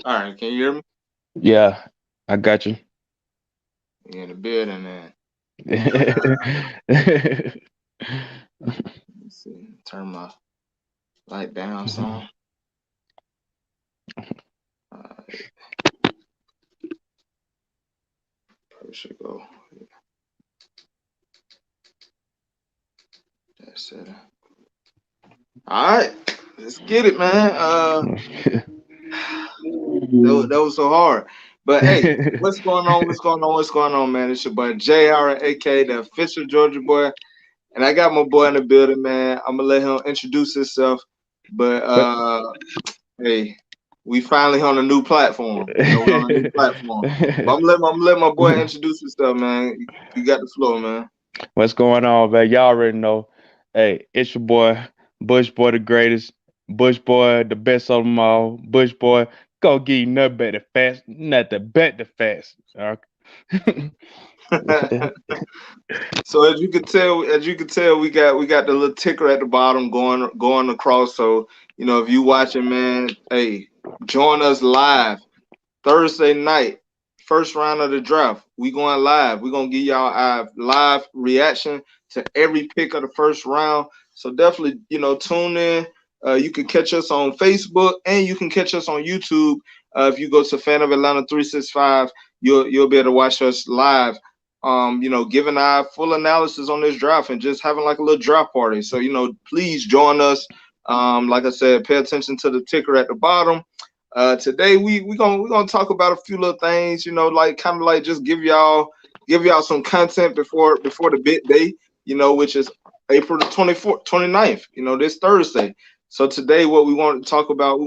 All right, can you hear me? Yeah, I got you. You in the building, man. Let's see. Turn my light down some. Uh, Probably should go. That's it. All right, let's get it, man. That was so hard. But hey, what's going on? What's going on? What's going on, man? It's your boy JR, aka the official Georgia boy, and I got my boy in the building, man. I'm gonna let him introduce himself. But But hey, we finally on a new platform. We're on a new platform. But I'm gonna let my boy introduce himself, man. You got the floor, man. what's going on, man? Y'all already know. Hey, it's your boy, Bush Boy the greatest, Bush Boy the best of them all, Bush Boy. Go get you nothing but the fast, nothing but the fast. So as you can tell, we got the little ticker at the bottom going across. So if you watching, man, hey, join us live Thursday night, first round of the draft. We going live. We gonna give y'all our live reaction to every pick of the first round. So definitely, tune in. You can catch us on Facebook and you can catch us on YouTube. If you go to Fan of Atlanta 365, you'll be able to watch us live. Giving our full analysis on this draft and just having like a little draft party. So please join us. Like I said, pay attention to the ticker at the bottom. Today we gonna talk about a few little things, like kind of like just give y'all some content before the big day, which is April the 24th, 29th, this Thursday. So today what we want to talk about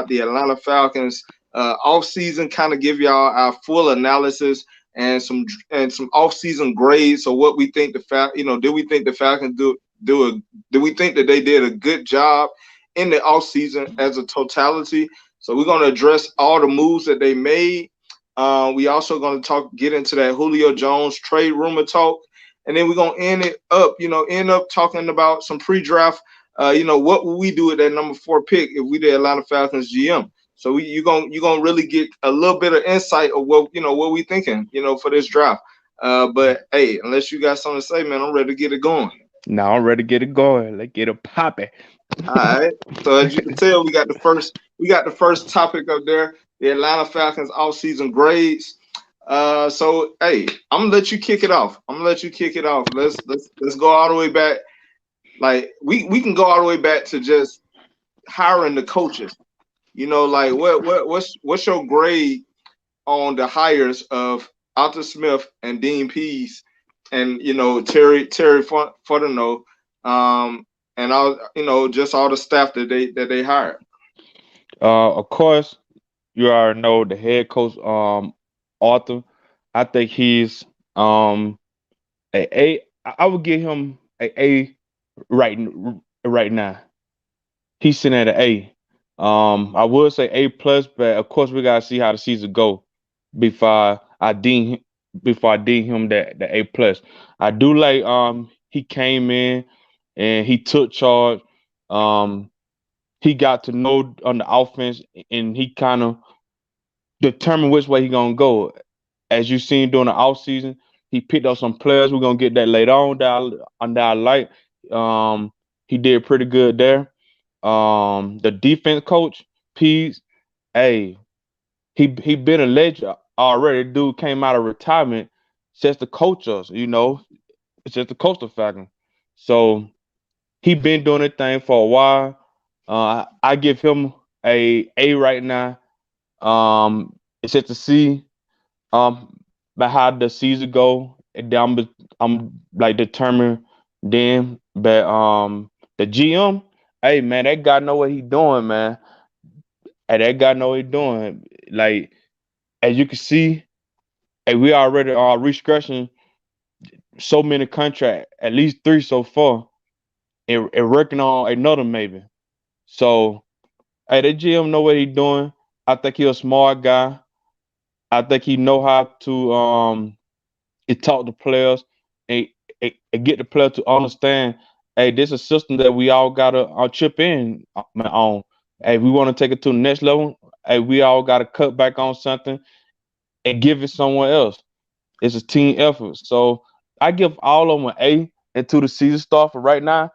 the Atlanta Falcons off season, kind of give y'all our full analysis and some off season grades. So what we think did we think the Falcons do we think that they did a good job in the off season as a totality? So we're gonna address all the moves that they made. We also gonna get into that Julio Jones trade rumor talk, and then we're gonna end up talking about some pre-draft. What would we do with that number 4 pick if we the Atlanta Falcons GM? So you gonna really get a little bit of insight of what we thinking, for this draft. But hey, unless you got something to say, man, I'm ready to get it going. Now I'm ready to get it going. Let's get it popping. All right. So as you can tell, we got the first topic up there, the Atlanta Falcons offseason grades. So hey, I'm gonna let you kick it off. Let's go all the way back. Like we can go all the way back to just hiring the coaches. Like what's your grade on the hires of Arthur Smith and Dean Pease and Terry Fudeno, and all just all the staff that they hired. Of course, you already know the head coach, Arthur. I think he's a A. I would give him a right right now. He's sitting at an A. I would say A plus, but of course we gotta see how the season go before I deem before I deem him the A plus. I do like he came in and he took charge. Um, he got to know on the offense and he kind of determined which way he gonna go. As you seen during the offseason, he picked up some players. We're gonna get that later on that I like. Um, he did pretty good there. The defense coach, Pease, hey, he been a legend already. Dude came out of retirement just to coach us, it's just to coach the Falcons. So he been doing that thing for a while. I give him a right now. It's just to see by how the season go. And then I'm like determined then. But the GM, hey man, that guy know what he doing, man. Hey, that guy know what he doing. Like as you can see, hey, we already are restructuring so many contracts, at least three so far, and working on another maybe. So hey, that GM know what he doing. I think he a smart guy. I think he know how to talk to players and, and get the player to understand, hey, this is a system that we all gotta chip in on. Hey, we want to take it to the next level. hey, we all got to cut back on something and give it someone else. It's a team effort. So I give all of them an A until the season start. For right now,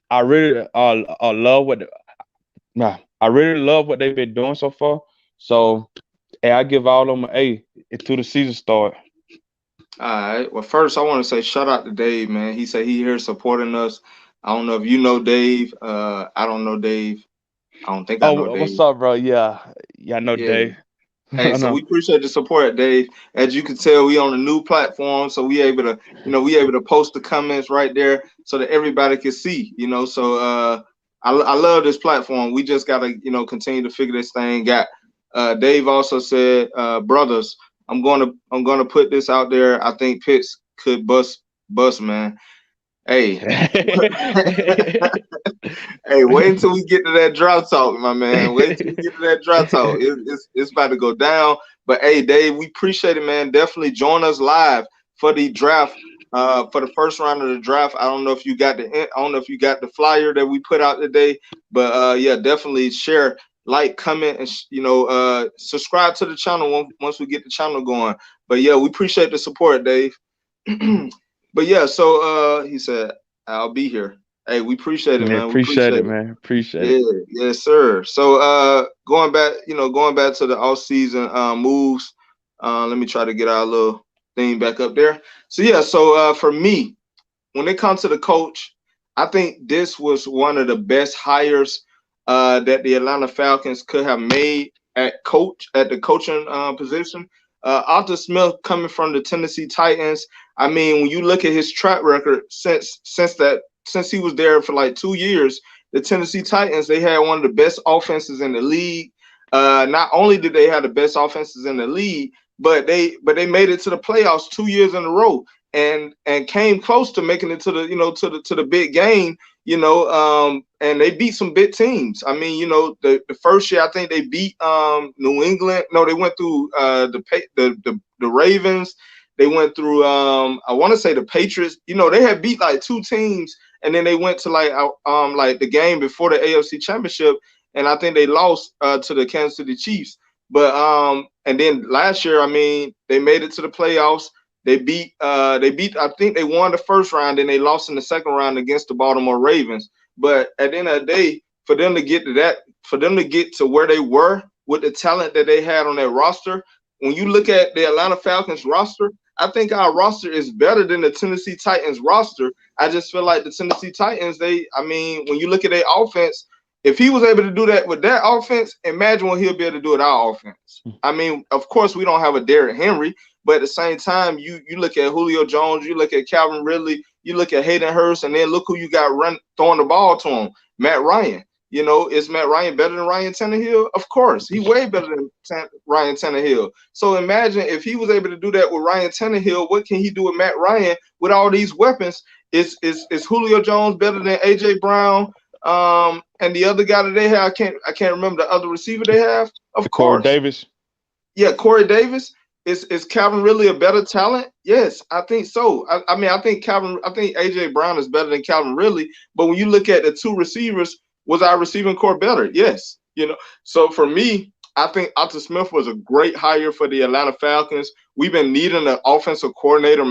I really love I really love what they've been doing so far. So hey, I give all of them an A until the season start. All right. Well, first I want to say shout out to Dave, man. He said he here supporting us. I don't know if you know Dave. I don't know Dave. I don't think I know Oh, what's Dave. up, bro? Yeah, yeah, I know Yeah. Dave. Hey, I so know. we appreciate the support, Dave. As you can tell, we on a new platform, so we able to, we able to post the comments right there so that everybody can see. So I love this platform. We just gotta, continue to figure this thing out. Dave also said, brothers, I'm gonna put this out there. I think Pitts could bust, man. Hey, hey, wait until we get to that drought talk, my man. Wait till we get to that drought talk. It's about to go down. But hey, Dave, we appreciate it, man. Definitely join us live for the draft. For the first round of the draft. I don't know if you got the flyer that we put out today, but yeah, definitely share, like, comment, and subscribe to the channel once we get the channel going. But yeah, we appreciate the support, Dave. But yeah, so he said, I'll be here. Hey, we appreciate it, Yeah, man. We appreciate it, appreciate it. man. Appreciate Yeah, it. yes, sir. So going back to the off season moves. Let me try to get our little thing back up there. So yeah, for me, when it comes to the coach, I think this was one of the best hires that the Atlanta Falcons could have made at the coaching position. Arthur Smith coming from the Tennessee Titans. I mean, when you look at his track record since he was there for like 2 years, the Tennessee Titans, they had one of the best offenses in the league. Not only did they have the best offenses in the league, but they made it to the playoffs 2 years in a row and came close to making it to the to the big game. And they beat some big teams. I mean, the first year I think they beat New England. No, they went through the Ravens. They went through I want to say the Patriots. They had beat like two teams, and then they went to like the game before the AFC Championship, and I think they lost to the Kansas City Chiefs. But and then last year, I mean, they made it to the playoffs. They beat I think they won the first round, and they lost in the second round against the Baltimore Ravens. But at the end of the day, for them to get to where they were with the talent that they had on their roster, when you look at the Atlanta Falcons roster, I think our roster is better than the Tennessee Titans roster. I just feel like the Tennessee Titans, I mean, when you look at their offense, if he was able to do that with that offense, imagine what he'll be able to do with our offense. I mean, of course, we don't have a Derrick Henry, but at the same time, you look at Julio Jones, you look at Calvin Ridley, you look at Hayden Hurst, and then look who you got throwing the ball to him, Matt Ryan. Is Matt Ryan better than Ryan Tannehill? Of course, he way better than Ryan Tannehill. So imagine if he was able to do that with Ryan Tannehill, what can he do with Matt Ryan with all these weapons? Is Julio Jones better than AJ Brown? And the other guy that they have, I can't remember the other receiver they have. Of Corey course, Davis. yeah, Corey Davis. Is Calvin really a better talent? Yes, I think so. I mean, I think AJ Brown is better than Calvin Ridley. But when you look at the two receivers, was our receiving core better? Yes. So for me, I think Arthur Smith was a great hire for the Atlanta Falcons. We've been needing an offensive coordinator,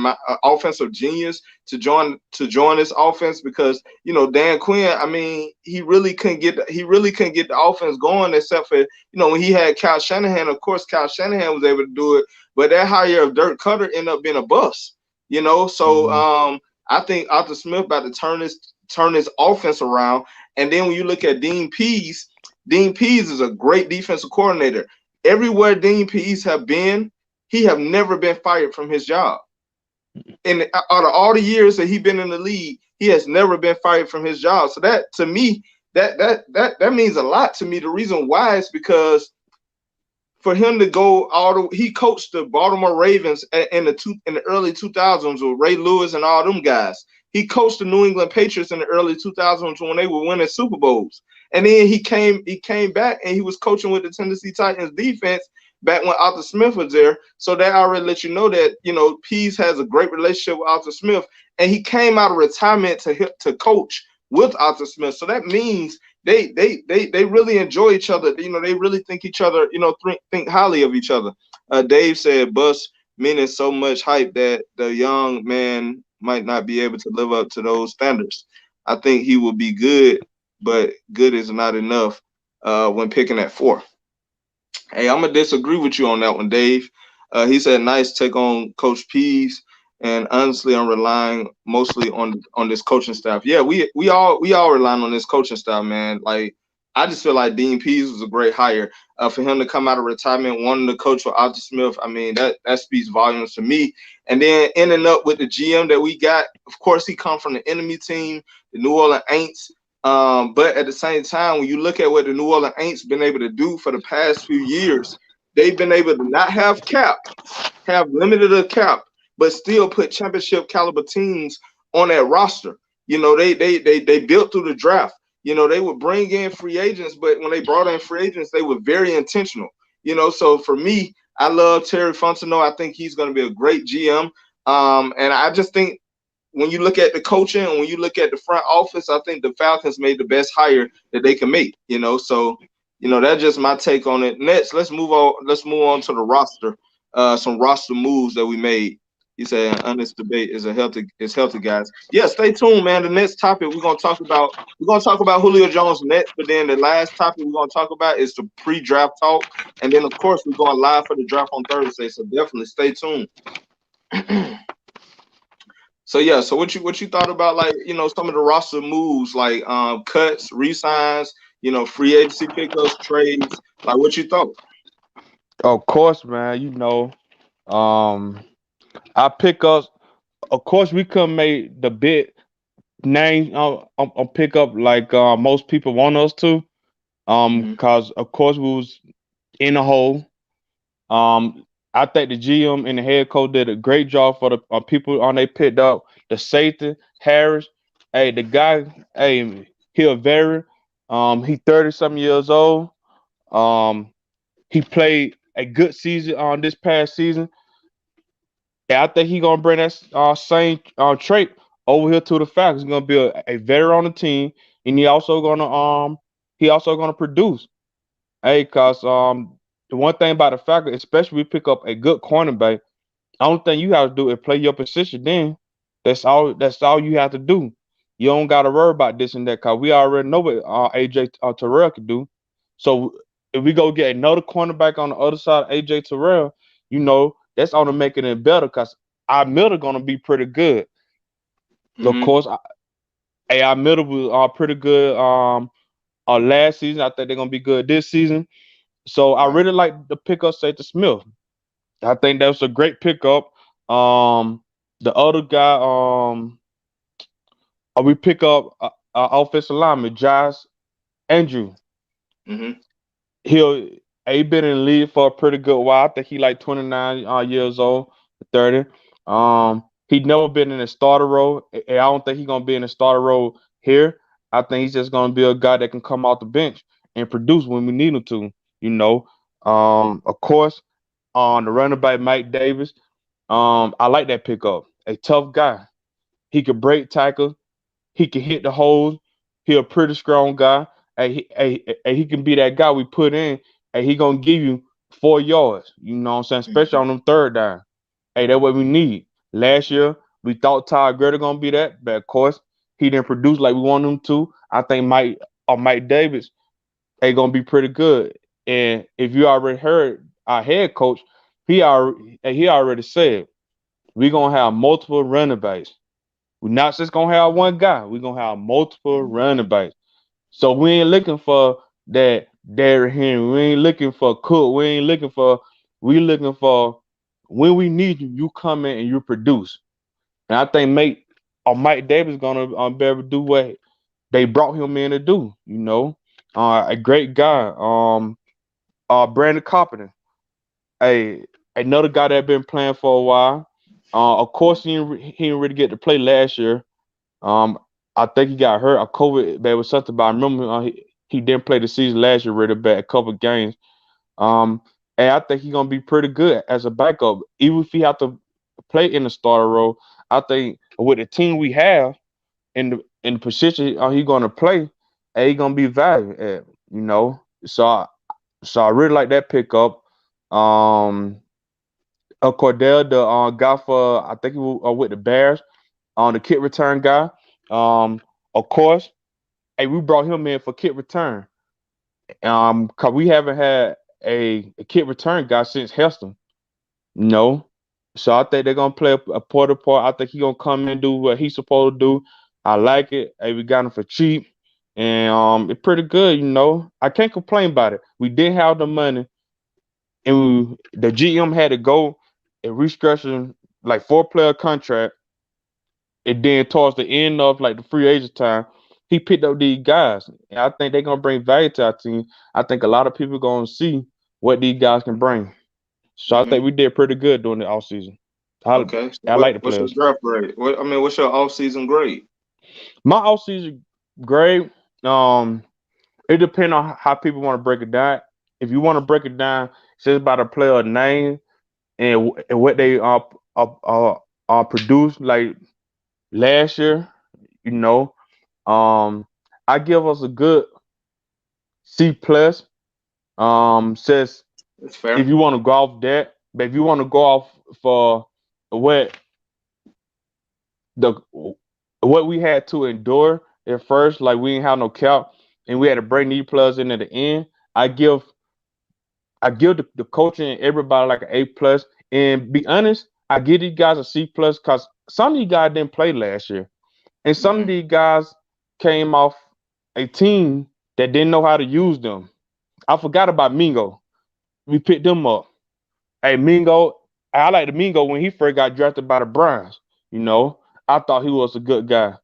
offensive genius to join this offense because Dan Quinn. I mean, he really couldn't get the offense going except for when he had Kyle Shanahan. Of course, Kyle Shanahan was able to do it, but that hire of Dirk Cutter ended up being a bust. So Hmm. I think Arthur Smith about to turn this offense around. And then when you look at Dean Pease is a great defensive coordinator. Everywhere Dean Pease have been, he have never been fired from his job. And out of all the years that he's been in the league, he has never been fired from his job. So that to me, that means a lot to me. The reason why is because for him to go he coached the Baltimore Ravens in the early 2000s with Ray Lewis and all them guys. He coached the New England Patriots in the early 2000s when they were winning Super Bowls. And then he came back and he was coaching with the Tennessee Titans defense back when Arthur Smith was there. So that already lets you know that Pease has a great relationship with Arthur Smith, and he came out of retirement to coach with Arthur Smith. So that means they really enjoy each other. You know, they really think each other. You know, think highly of each other. Dave said, "Bus," meaning so much hype that the young man might not be able to live up to those standards. I think he will be good, but good is not enough when picking at four. Hey, I'm gonna disagree with you on that one, Dave. He said, "Nice take on Coach Pease," and honestly, I'm relying mostly on this coaching staff. Yeah, we all relying on this coaching staff, man. Like, I just feel like Dean Pease was a great hire. For him to come out of retirement, wanting to coach with Arthur Smith, I mean that speaks volumes to me. And then ending up with the GM that we got, of course, he come from the enemy team, the New Orleans Aints. But at the same time, when you look at what the New Orleans Aints been able to do for the past few years, they've been able to not have cap, have limited a cap, but still put championship caliber teams on that roster. You know, they built through the draft. You know, they would bring in free agents, but when they brought in free agents, they were very intentional. You know, so for me, I love Terry Fontenot. I think he's going to be a great GM. And I just think when you look at the coaching and when you look at the front office, I think the Falcons made the best hire that they can make. You know, so that's just my take on it. Next, let's move on. Let's move on to the roster. Some roster moves that we made. He said, "Honest debate is healthy, guys." Yeah, stay tuned, man. The next topic we're gonna talk about Julio Jones next, but then the last topic we're gonna talk about is the pre-draft talk, and then of course we're going live for the draft on Thursday. So definitely stay tuned. So yeah, so what you thought about, like, some of the roster moves, like cuts, resigns, free agency pickups, trades, like what you thought? Of course, man. Um, I pick up. Of course, we couldn't make the big name pick up like most people want us to. Hmm. Cause of course we was in a hole. I think the GM and the head coach did a great job for the people on they picked up. The safety Harris, hey, the guy, hey, he a veteran. He 30 something years old. Um, he played a good season on this past season. And I think he gonna bring that same trait over here to the Falcons. He's gonna be a veteran on the team, and he also gonna produce. Hey, cause the one thing about the Falcons, especially we pick up a good cornerback. Only thing you have to do is play your position. Then that's all you have to do. You don't got to worry about this and that because we already know what AJ Terrell can do. So if we go get another cornerback on the other side of AJ Terrell, that's only making it better because our middle gonna be pretty good. Of Hmm. course, our middle was pretty good last season. I think they're gonna be good this season. So I Right. really like the pickup Safety Smith. I think that was a great pickup. The other guy, we pick up offensive lineman Josh Andrew. Hmm. He'll he been in the league for a pretty good while. I think he like 29 years old, 30. He never been in a starter role. I don't think he's gonna be in a starter role here. I think he's just gonna be a guy that can come off the bench and produce when we need him to. You know, of course, on the running back Mike Davis. I like that pickup. A tough guy. He could break tackle. He can hit the holes. He a pretty strong guy. He can be that guy we put in. And he gonna give you 4 yards. You know what I'm saying? Especially on them third down. Hey, that's what we need. Last year we thought Todd Gurley gonna be that, but of course he didn't produce like we want him to. I think Mike Davis gonna be pretty good. And if you already heard our head coach, he already said we gonna have multiple running backs. We're not just gonna have one guy. We're gonna have multiple running backs. So we ain't looking for that Derrick Henry. We ain't looking for Cook. We looking for when we need you, you come in and you produce. And I think Mike Davis gonna be able to do what they brought him in to do. A great guy. Brandon Carpenter. Hey, another guy that been playing for a while. Of course, he didn't really get to play last year. Um, I think he got hurt. A COVID, there was something. But I remember he didn't play the season last year really bad, a couple of games. Um, and I think he's gonna be pretty good as a backup, even if he have to play in the starter role. I think with the team we have in the position he's gonna play, A gonna be valued at, you know. So I really like that pickup. Um, Cordell, the guy for I think he was with the Bears, on the kick return guy. Of course, hey, we brought him in for kick return. Cause we haven't had a kick return guy since Heston. No. So I think they're gonna play a porter part. I think he gonna come in and do what he's supposed to do. I like it. Hey, we got him for cheap. And it's pretty good, you know. I can't complain about it. We did have the money and the GM had to go and restructure like 4-player contract. And then towards the end of like the free agent time, he picked up these guys. And I think they're gonna bring value to our team. I think a lot of people gonna see what these guys can bring. So I think Hmm. we did pretty good during the off season. I Okay. So I like the what's your players. draft grade? What's your off season grade? My off season grade, um, it depends on how people want to break it down. If you want to break it down, it's just about a player name and what they uh, uh, produced like last year. You know, um, I give us a good C+. Says That's if fair. you want to go off that, but if you want to go off for what the what we had to endure at first, like we didn't have no cap, and we had to bring these players in at the end. I give the coaching and everybody like an A+. And be honest, I give these guys a C+ because some of these guys didn't play last year, and some of Hmm. these guys came off a team that didn't know how to use them. I forgot about Mingo. We picked them up. Hey, Mingo, I like the Mingo when he first got drafted by the Browns. You know, I thought he was a good guy.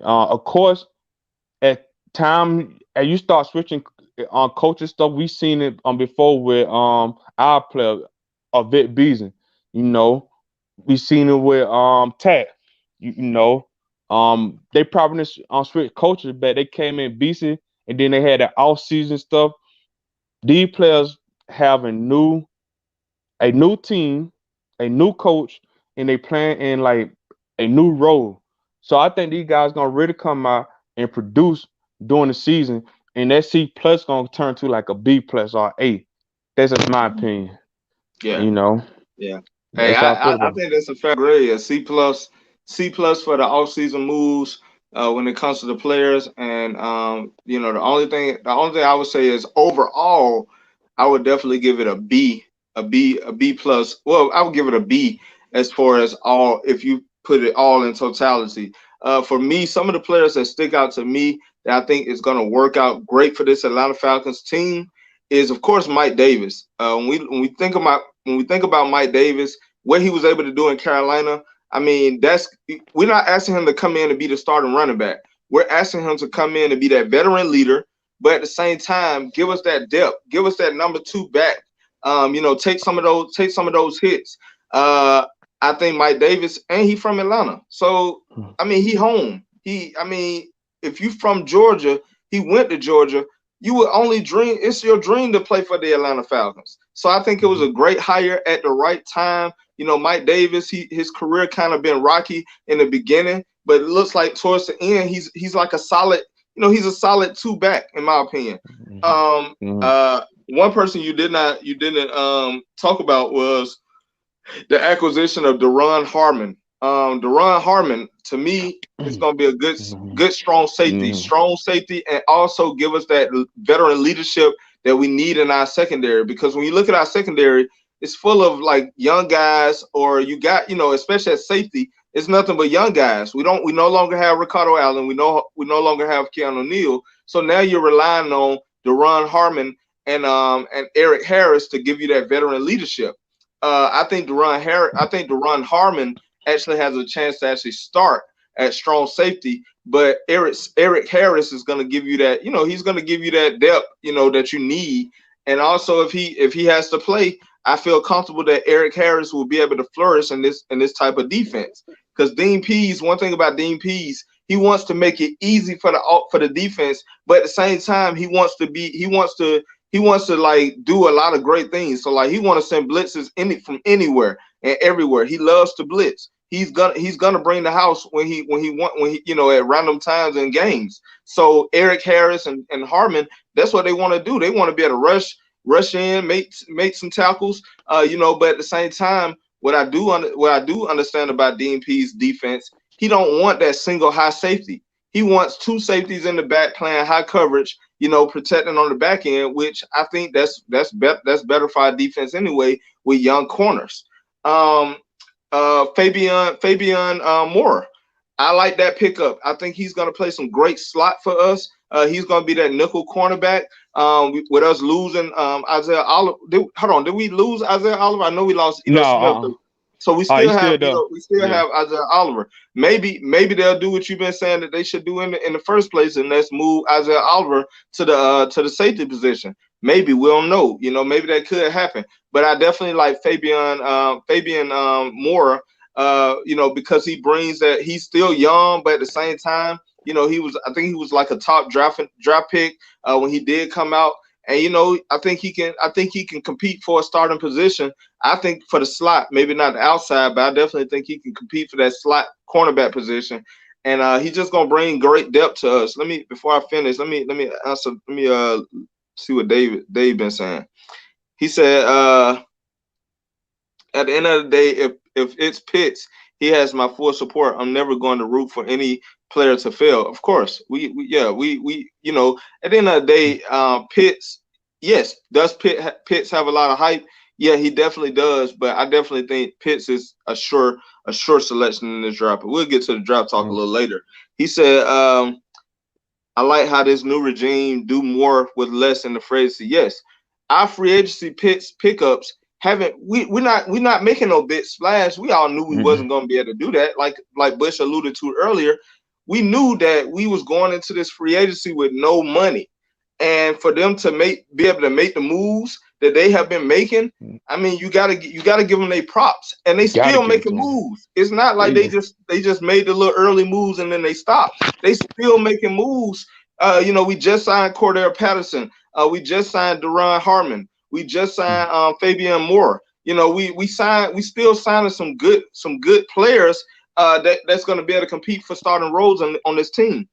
Of course, at time as you start switching on coaching stuff, we seen it before with our player, Vic Beason. You know, we seen it with Tat. You know, they probably didn't switch coaches, but they came in Beason, and then they had that off season stuff. These players have a new team, a new coach, and they playing in like a new role. So I think these guys gonna really come out and produce during the season, and that C+ gonna turn to like a B+ or A. That's just my opinion. Yeah. You know, Yeah. Hey, that's how I feel I about it. think that's a fair grade. A C plus for the offseason moves when it comes to the players. And the only thing I would say is overall, I would definitely give it a B, a B plus. Well, I would give it a B as far as all if you put it all in totality. For me, some of the players that stick out to me that I think is going to work out great for this Atlanta Falcons team is of course Mike Davis. When we think about Mike Davis, what he was able to do in Carolina, I mean, we're not asking him to come in and be the starting running back. We're asking him to come in and be that veteran leader, but at the same time, give us that depth, give us that number two back. Take some of those hits. Uh, I think Mike Davis, and he from Atlanta, so I mean, he home. I mean, if you from Georgia, he went to Georgia. You would only dream. It's your dream to play for the Atlanta Falcons. So I think it was Mhm. a great hire at the right time. Mike Davis, his career kind of been rocky in the beginning, but it looks like towards the end, he's like a solid. He's a solid two back in my opinion. Mhm. Um, Mhm. uh, One person you didn't talk about was the acquisition of Deron Harmon. Deron Harmon, to me, is Mhm. going to be a good, Mhm. good Mhm. strong safety, and also give us that veteran leadership that we need in our secondary. Because when you look at our secondary, it's full of like young guys, or you got, especially at safety, it's nothing but young guys. We no longer have Ricardo Allen. We no longer have Keanu Neal. So now you're relying on Deron Harmon and Eric Harris to give you that veteran leadership. I think Deron Harmon actually has a chance to actually start at strong safety, but Eric Harris is going to give you that. He's going to give you that depth, that you need. And also, if he has to play, I feel comfortable that Eric Harris will be able to flourish in this type of defense. Because Dean Pease, one thing about Dean Pease, he wants to make it easy for the defense, but at the same time, he wants to like do a lot of great things. So like he want to send blitzes from anywhere and everywhere. He loves to blitz. he's gonna bring the house when he at random times in games. So Eric Harris and Harmon, that's what they want to do. They want to be able to rush in, make some tackles. But at the same time, what I do understand about DNP's defense, he don't want that single high safety. He wants two safeties in the back playing high coverage, protecting on the back end, which I think that's better for our defense anyway with young corners. Um, Fabian Moore. I like that pickup. I think he's going to play some great slot for us. He's going to be that nickel cornerback. With us losing Isaiah Oliver. Hold on, did we lose Isaiah Oliver? I know we lost No, Ito Smith. So we still he's have still there. we still Yeah. have Isaiah Oliver. Maybe they'll do what you've been saying that they should do in the first place, and let's move Isaiah Oliver to the safety position. Maybe we don't know. Maybe that could happen. But I definitely like Fabian Moore. Because he brings that he's still young, but at the same time, I think he was like a top draft pick when he did come out. And I think he can compete for a starting position. I think for the slot, maybe not the outside, but I definitely think he can compete for that slot cornerback position. And he's just gonna bring great depth to us. Before I finish, see what Dave been saying. He said, at the end of the day, if it's Pitts, he has my full support. I'm never going to root for any player to fail. Of course, at the end of the day, Pitts, yes, does Pitts have a lot of hype? Yeah, he definitely does. But I definitely think Pitts is a sure selection in this draft. But we'll get to the draft talk a Mm. little later. He said, I like how this new regime do more with less in the free agency. Yes, our free agency pickups haven't we're not making no big splash. We all knew we Mm. wasn't going to be able to do that. Like Bush alluded to earlier, we knew that we was going into this free agency with no money, and for them to be able to make the moves that they have been making, Mm. I mean, you gotta give them their props, and they Gotta still give it making to him. moves. It's not like they Yeah. just made the little early moves and then they stopped. They still making moves. We just signed Cordell Patterson. We just signed Deron Harmon. We just Mm. signed Fabian Moore. We still signing some good players that's going to be able to compete for starting roles on this team.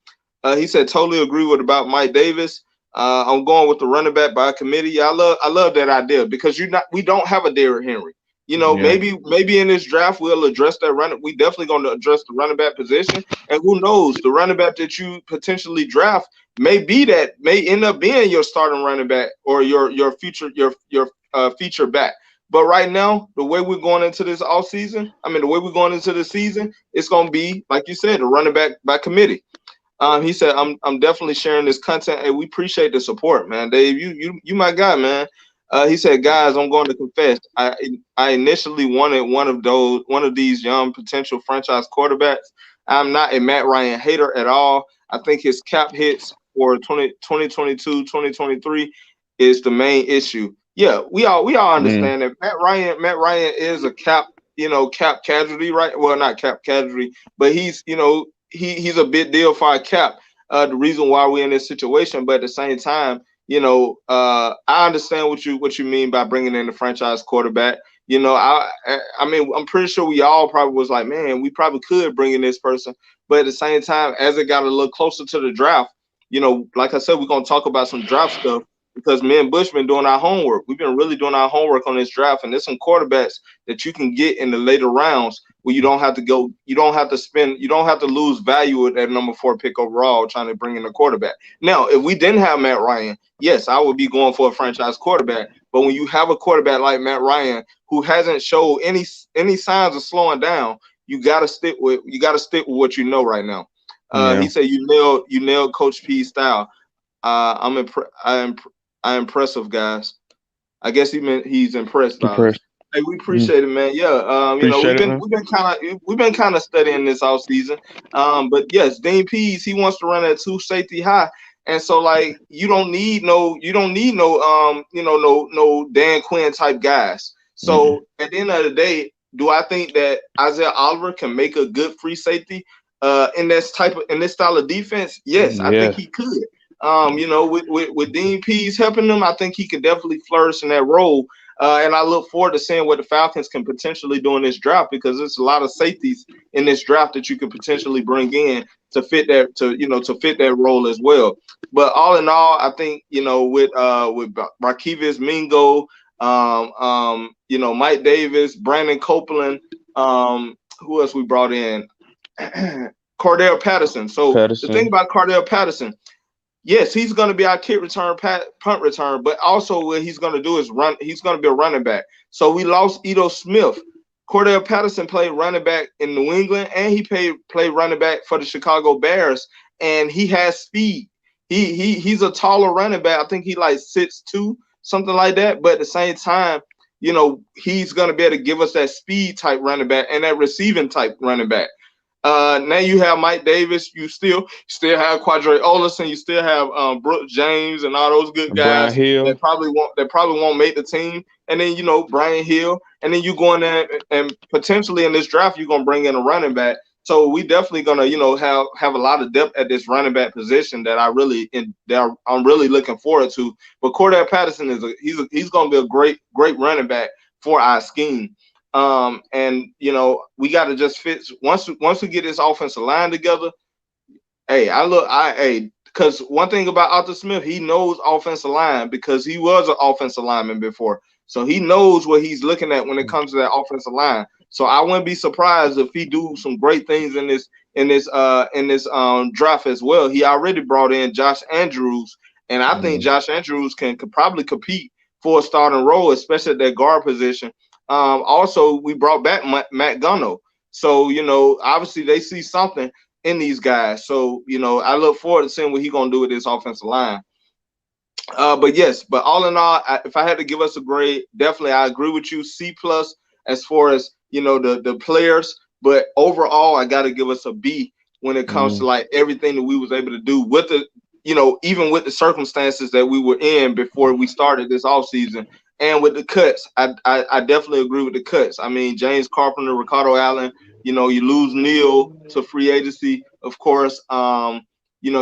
He said totally agree with about Mike Davis. I'm going with the running back by committee. Yeah, I love that idea because we don't have a Derrick Henry. Yeah. Maybe in this draft we'll address that running. We definitely going to address the running back position, and who knows, the running back that you potentially draft may end up being your starting running back or your future feature back. But right now, the way we're going into this off season, the way we're going into the season, it's going to be like you said, the running back by committee. He said, "I'm definitely sharing this content, and we appreciate the support, man. Dave, you my guy, man." He said, "Guys, I'm going to confess. I initially wanted one of these young potential franchise quarterbacks. I'm not a Matt Ryan hater at all. I think his cap hits for 2022, 2023 is the main issue. Yeah, we all Mm. understand that Matt Ryan is a cap casualty, right? Well, not cap casualty, but he's a big deal for our cap. The reason why we're in this situation, but at the same time, I understand what you mean by bringing in the franchise quarterback. I mean, I'm pretty sure we all probably was like, man, we probably could bring in this person, but at the same time, as it got a little closer to the draft, like I said, we're gonna talk about some draft stuff because me and Bush been doing our homework. We've been really doing our homework on this draft, and there's some quarterbacks that you can get in the later rounds where you don't have to lose value at that number 4 pick overall trying to bring in a quarterback. Now, if we didn't have Matt Ryan, yes, I would be going for a franchise quarterback. But when you have a quarterback like Matt Ryan who hasn't showed any signs of slowing down, you gotta stick with what you know right now. He Yeah. said you nailed Coach P's style. I'm impressive, guys. I guess he meant he's impressed by us. Impressed. Hey, we Mm. appreciate it, man. Yeah, Appreciate it, man. we've been kind of studying this all season. But yes, Dean Pease he wants to run at two safety high, and so like you don't need no no Dan Quinn type guys. Mm. So at the end of the day, do I think that Isaiah Oliver can make a good free safety in this style of defense? Yes, I think Yes. he could. With Dean Pease helping them, I think he could definitely flourish in that role. And I look forward to seeing what the Falcons can potentially do in this draft, because there's a lot of safeties in this draft that you could potentially bring in to fit that to fit that role as well. But all in all, I think with Marquise Mingo, Mike Davis, Brandon Copeland, who else we brought in? Cordell Patterson. So the thing Patterson. about Cordell Patterson, yes, he's going to be our kick return, punt return, but also what he's going to do is run. He's going to be a running back. So we lost Ito Smith. Cordell Patterson played running back in New England, and he played running back for the Chicago Bears, and he has speed. He's a taller running back. I think he like 6'2", something like that. But at the same time, he's going to be able to give us that speed type running back and that receiving type running back. Now you have Mike Davis. You still have Quadre Olison. You still have Brooke James and all those good Brian guys Hill. that probably won't make the team. And then Brian Hill. And then you go in there and potentially in this draft you're gonna bring in a running back. So we definitely gonna have a lot of depth at this running back position that I'm really looking forward to. But Cordell Patterson he's gonna be a great running back for our scheme. And we got to just fit once we get this offensive line together. Because one thing about Arthur Smith, he knows offensive line because he was an offensive lineman before, so he knows what he's looking at when it comes to that offensive line. So I wouldn't be surprised if he do some great things in this draft as well. He already brought in Josh Andrews, and I think Josh Andrews could probably compete for a starting role, especially at that guard position. Also, we brought back Matt Gunno. So, obviously they see something in these guys. So, I look forward to seeing what he's going to do with this offensive line. But all in all, if I had to give us a grade, definitely I agree with you, C+ as far as, the players. But overall, I got to give us a B when it comes to like everything that we was able to do with the, even with the circumstances that we were in before we started this offseason. And with the cuts, I definitely agree with the cuts. I mean, James Carpenter, Ricardo Allen, you lose Neal to free agency, of course. You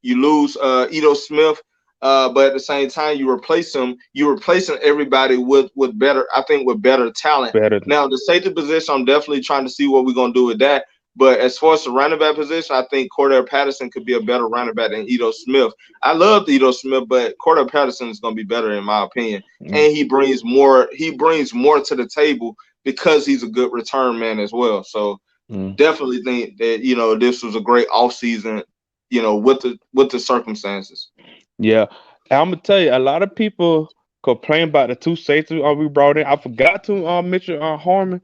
lose Ito Smith, but at the same time, you replace him. You're replacing everybody with better, I think, with better talent. Better. Now, the safety position, I'm definitely trying to see what we're gonna do with that. But as far as the running back position, I think Cordell Patterson could be a better running back than Ito Smith. I love Ito Smith, but Cordell Patterson is going to be better in my opinion, and he brings more. He brings more to the table because he's a good return man as well. So definitely think that this was a great offseason, with the circumstances. Yeah, and I'm gonna tell you, a lot of people complain about the two safeties we brought in. I forgot to mention Harmon,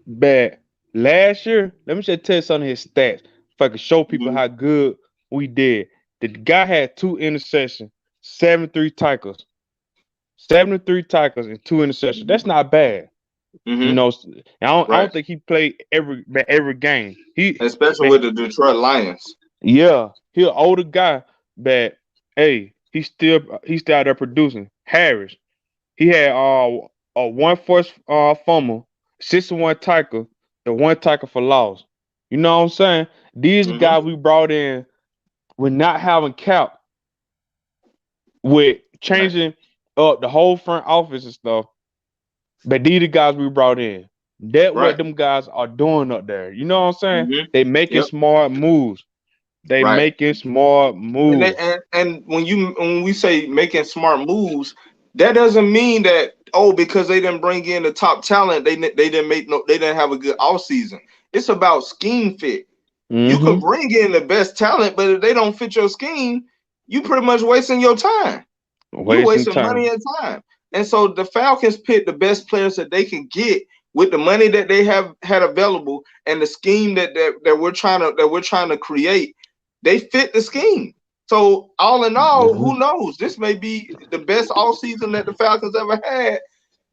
but last year, let me just tell you some of his stats. If I could show people how good we did. The guy had 2 interceptions, 73 tackles, 73 tackles and 2 interceptions. That's not bad. Mm-hmm. I don't think he played every game. Especially with the Detroit Lions. Yeah, he an older guy, but hey, he's still out there producing. Harris, he had a one forced fumble, 61 tackle, and one tackle for loss. You know what I'm saying? These guys we brought in with not having cap, with changing up the whole front office and stuff. But these the guys we brought in. That what them guys are doing up there. You know what I'm saying? They making smart moves. They making smart moves. And when we say making smart moves, that doesn't mean that because they didn't bring in the top talent, they didn't have a good off season. It's about scheme fit. You could bring in the best talent, but if they don't fit your scheme, you pretty much wasting your time. You're wasting money and time. And so the Falcons picked the best players that they can get with the money that they have had available and the scheme that we're trying to create. They fit the scheme. So all in all, who knows? This may be the best all season that the Falcons ever had,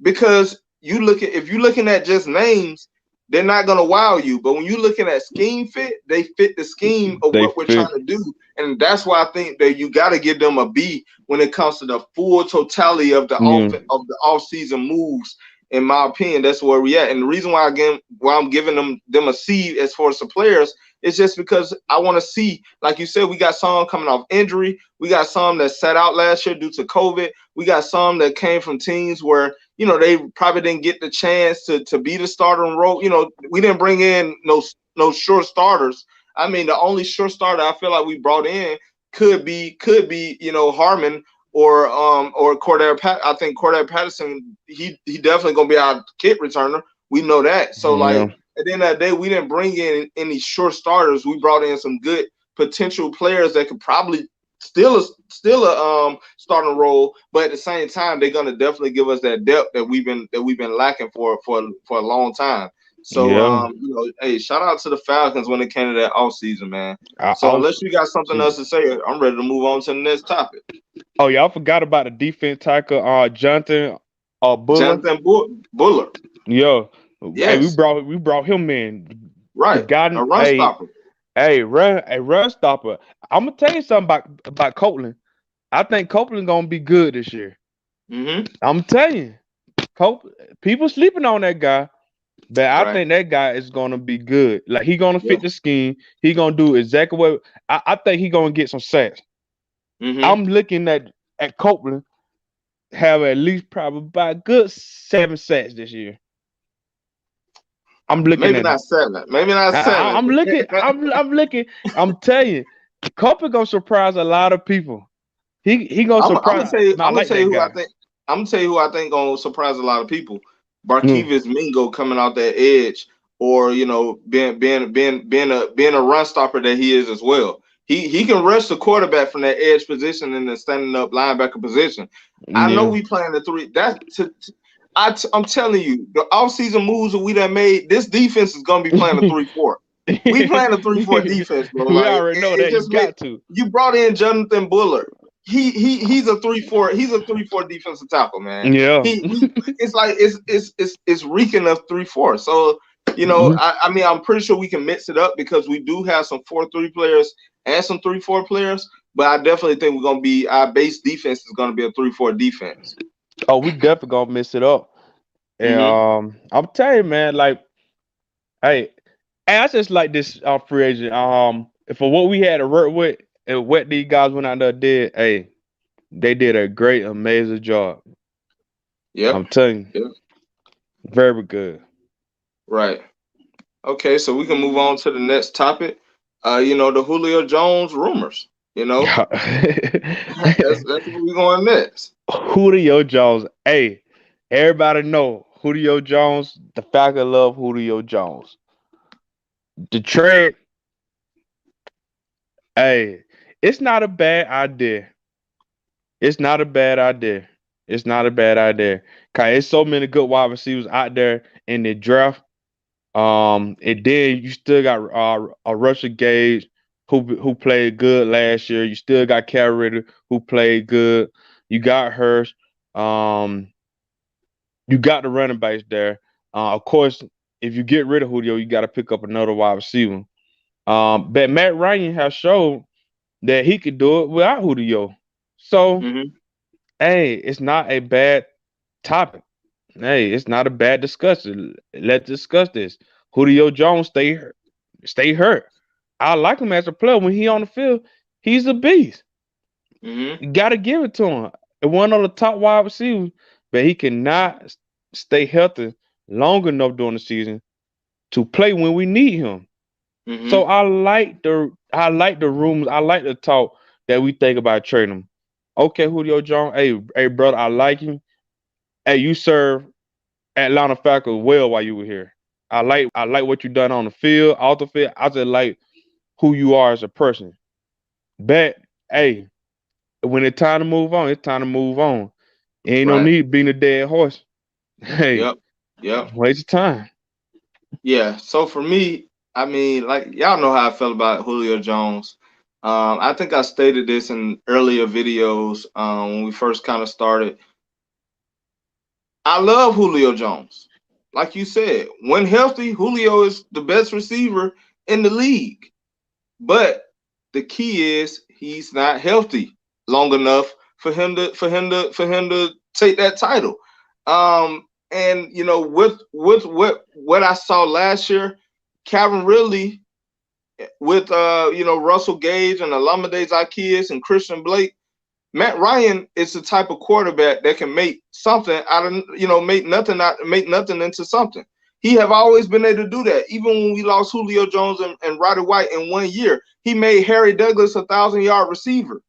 because if you're looking at just names, they're not gonna wow you. But when you're looking at scheme fit, they fit the scheme of what we're trying to do. And that's why I think that you gotta give them a B when it comes to the full totality of the off season moves in my opinion, that's where we at. And the reason why I'm giving them a C as far as the players is just because I want to see, like you said, we got some coming off injury. We got some that sat out last year due to COVID. We got some that came from teams where, they probably didn't get the chance to be the starter and role. We didn't bring in no sure starters. I mean, the only sure starter I feel like we brought in could be Harmon or Cordell I think Cordell Patterson, he definitely gonna be our kick returner. We know that. So like Yeah, at the end of the day, we didn't bring in any short starters. We brought in some good potential players that could probably still a starting role, but at the same time, they're gonna definitely give us that depth that we've been lacking for a long time. So yeah. hey, shout out to the Falcons when it came to that off season, man. So Off unless you got something else season. to say, I'm ready to move on to the next topic. Oh, y'all forgot about the defense tackle, Jonathan Buller. Jonathan Buller. Yo, hey, we Yes, brought him in. right. A Forgotten, run stopper. run stopper. I'm gonna tell you something about Copeland. I think Copeland gonna be good this year. Mm-hmm. I'm telling you, Cope. People sleeping on that guy, but I Right. think that guy is gonna be good. Like he gonna Yeah. fit the scheme. He gonna do exactly what I think he gonna get some sacks. Mm-hmm. I'm looking at Copeland have at least probably about good 7 sacks this year. I'm looking Maybe at it. not seven. Maybe not seven. I'm looking. I'm looking. I'm telling you, Copeland gonna surprise a lot of people. He gonna I'm gonna surprise. tell you. Man, I I'm gonna like tell that you who I guy. think. I'm gonna tell you who I think gonna surprise a lot of people. Mm. Barkevius Mingo coming out that edge, or being a run stopper that he is as well. He can rush the quarterback from that edge position in the standing up linebacker position. I know Yeah. we playing the three. I'm telling you, the offseason moves that we done made, this defense is gonna be playing a 3-4. We playing a 3-4 defense, bro. We Like already know it that. You just made got to. you brought in Jonathan Buller. He's a 3-4. He's a 3-4 defensive tackle, man. Yeah. He it's like it's reeking of 3-4. So Mhm. I mean, I'm pretty sure we can mix it up because we do have some 4-3 players and some 3-4 players. But I definitely think we're gonna be our base defense is gonna be a 3-4 defense. Oh, we definitely gonna mess it up. And Hmm. I'm telling you, man, like, hey, I just like this free agent. For what we had to work with and what these guys went out there did, hey, they did a great, amazing job. Yep. I'm telling you, Yep. very good. Right. Okay, so we can move on to the next topic. The Julio Jones rumors. You know, that's where we going next. Julio Jones. Hey, everybody know Julio Jones. The Falcons love Julio Jones. The trade, hey, it's not a bad idea. It's not a bad idea. It's not a bad idea. Cause there's so many good wide receivers out there in the draft. And then you still got a Russia Gage who played good last year. You still got Ritter who played good. You got Hurst. Um, you got the running backs there. Of course, if you get rid of Julio, you got to pick up another wide receiver. But Matt Ryan has shown that he could do it without Julio. So, Hmm. hey, it's not a bad topic. Hey, it's not a bad discussion. Let's discuss this. Julio Jones stay hurt. I like him as a player. When he on the field, he's a beast. Hmm. You gotta give it to him. And one of the top wide receivers, but he cannot stay healthy long enough during the season to play when we need him. So Hmm. I like the rumors. I like the talk that we think about trading him. Okay, Julio Jones. Hey, brother, I like you. Hey, you serve Atlanta Falcons well while you were here. I like what you done on the field, off the field. I just like who you are as a person. But hey, when it's time to move on, it's time to move on. Ain't no Right. need being a dead horse. Hey, Yep. Yep. waste of time. Yeah. So for me, I mean, like y'all know how I felt about Julio Jones. I think I stated this in earlier videos when we first kind of started. I love Julio Jones. Like you said, when healthy, Julio is the best receiver in the league. But the key is he's not healthy long enough for him to take that title. And with what I saw last year, Calvin Ridley with Russell Gage and Olamide Zaccheaus and Christian Blake, Matt Ryan is the type of quarterback that can make something out of make nothing into something. He have always been able to do that. Even when we lost Julio Jones and Roddy White in 1 year, he made Harry Douglas 1,000-yard receiver.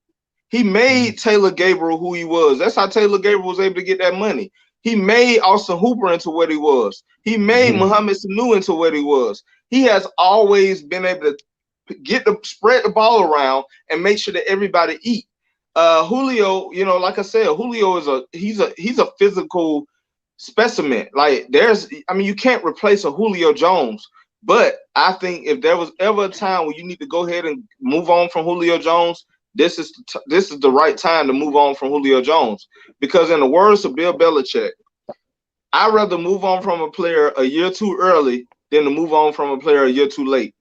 He made Taylor Gabriel who he was. That's how Taylor Gabriel was able to get that money. He made Austin Hooper into what he was. He made Mhm. Mohamed Sanu into what he was. He has always been able to spread the ball around and make sure that everybody eat. Julio, like I said, Julio he's a physical specimen. Like you can't replace a Julio Jones. But I think if there was ever a time where you need to go ahead and move on from Julio Jones, this is the right time to move on from Julio Jones. Because in the words of Bill Belichick, I'd rather move on from a player a year too early than to move on from a player a year too late.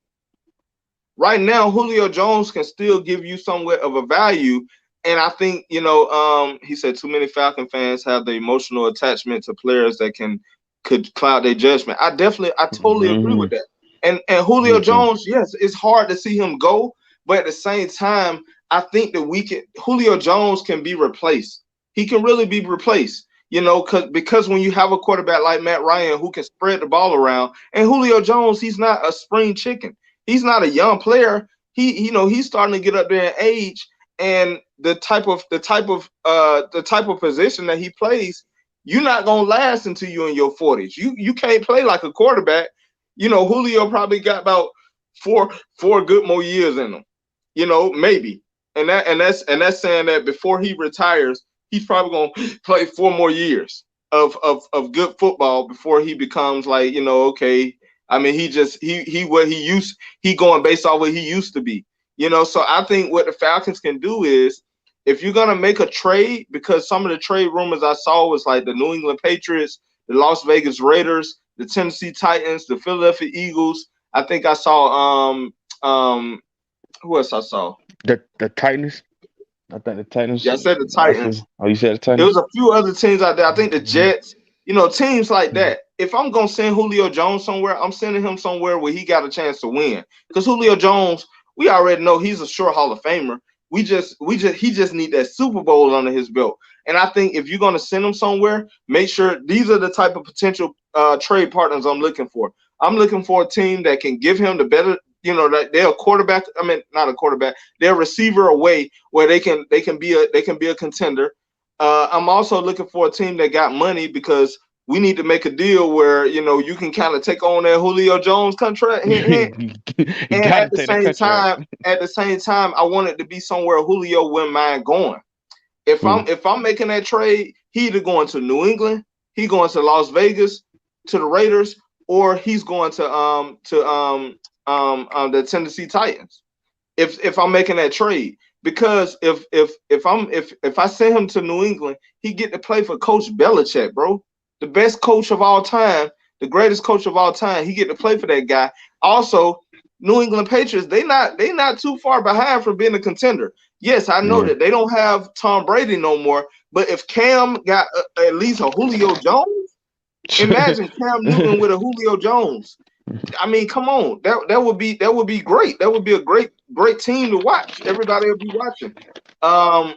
Right now, Julio Jones can still give you somewhat of a value. And I think, he said too many Falcon fans have the emotional attachment to players that could cloud their judgment. I totally agree with Mhm. that. And Julio Me too. Jones, yes, it's hard to see him go, but at the same time, I think that Julio Jones can be replaced. He can really be replaced. Because when you have a quarterback like Matt Ryan who can spread the ball around, and Julio Jones, he's not a spring chicken. He's not a young player. He's starting to get up there in age, and the type of position that he plays, you're not gonna last until you're in your 40s. You can't play like a quarterback. Julio probably got about four good more years in him. Maybe, and that's saying that before he retires, he's probably gonna play 4 more years of good football before he becomes like okay. I mean, he going based off what he used to be. So I think what the Falcons can do is, if you're gonna make a trade, because some of the trade rumors I saw was like the New England Patriots, the Las Vegas Raiders, the Tennessee Titans, the Philadelphia Eagles. I think I saw who else I saw? The Titans. I think the Yeah, Titans. I said the I see. Titans. Oh, you said the It was Titans. a few other teams out there. I think the Mhm. Jets, teams like Mhm. that. If I'm gonna send Julio Jones somewhere, I'm sending him somewhere where he got a chance to win. Because Julio Jones, we already know he's a sure Hall of Famer. He just need that Super Bowl under his belt. And I think if you're gonna send him somewhere, make sure these are the type of potential trade partners I'm looking for. I'm looking for a team that can give him the better, that they're a quarterback. I mean, not a quarterback. They're a receiver away where they can be a contender. I'm also looking for a team that got money, because we need to make a deal where you can kind of take on that Julio Jones contract, hint, hint. You And gotta take that contract. at the same time, I want it to be somewhere Julio wouldn't mind going. If Who? I'm making that trade, he either going to New England, he going to Las Vegas, to the Raiders, or he's going to the Tennessee Titans, if I'm making that trade. Because if I send him to New England, he get to play for Coach Belichick, bro. The best coach of all time, the greatest coach of all time. He get to play for that guy. Also, New England Patriots, they not too far behind from being a contender. Yes, I know Yeah. that they don't have Tom Brady no more, but if Cam got at least a Julio Jones, imagine Cam Newton with a Julio Jones. I mean, come on, that would be great. That would be a great team to watch. Everybody will be watching. Um,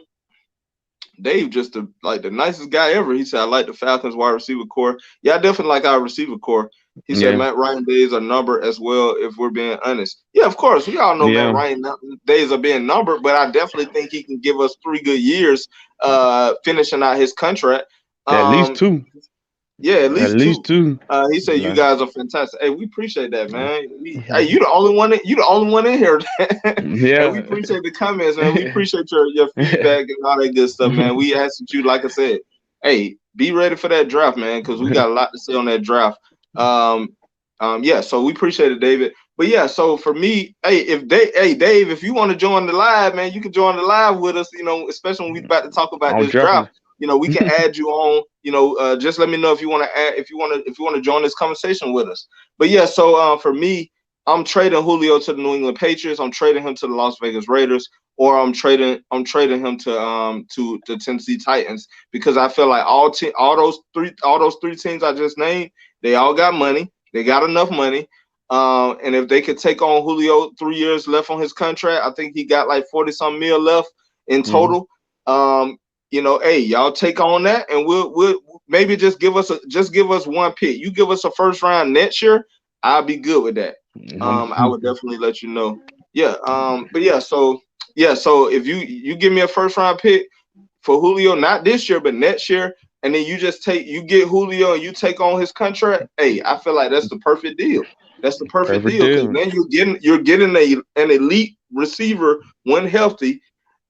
Dave just like the nicest guy ever. He said, "I like the Falcons wide receiver core. Yeah, I definitely like our receiver core." He said, Yeah. "Matt Ryan days are numbered as well. If we're being honest, yeah, of course, we all know Matt Yeah. Ryan days are being numbered, but I definitely think he can give us 3 good years, finishing out his contract. At least Um, two. yeah, at At least least two. two. He said you Like, guys are fantastic. Hey, we appreciate that, man. Hey, you the only one in here, and we yeah. appreciate the comments, man. We appreciate your feedback and all that good stuff, man. We asked you, like I said, hey, be ready for that draft, man, because we got a lot to say on that draft. Um, yeah. So we appreciate it, David. But yeah, so for me, hey Dave, if you want to join the live, man, you can join the live with us. Especially when we about to talk about I'm this draft. definitely. We can add you on. Just let me know if you want to add, if you want to join this conversation with us. But yeah, so for me, I'm trading Julio to the New England Patriots. I'm trading him to the Las Vegas Raiders. or I'm trading him to the Tennessee Titans, because I feel like all those three teams I just named, they all got money. They got enough money. And if they could take on Julio, 3 years left on his contract, I think he got like 40 some mil left in Mm-hmm. total. Hey, y'all take on that, and we'll maybe just give us one pick. You give us a first round next year, I'll be good with that. I would definitely let you know. Yeah. But yeah. So yeah. So if you give me a first round pick for Julio, not this year, but next year, and then you get Julio and you take on his contract. Hey, I feel like that's the perfect deal. That's the perfect Perfect deal, because deal. then you're getting an elite receiver when healthy,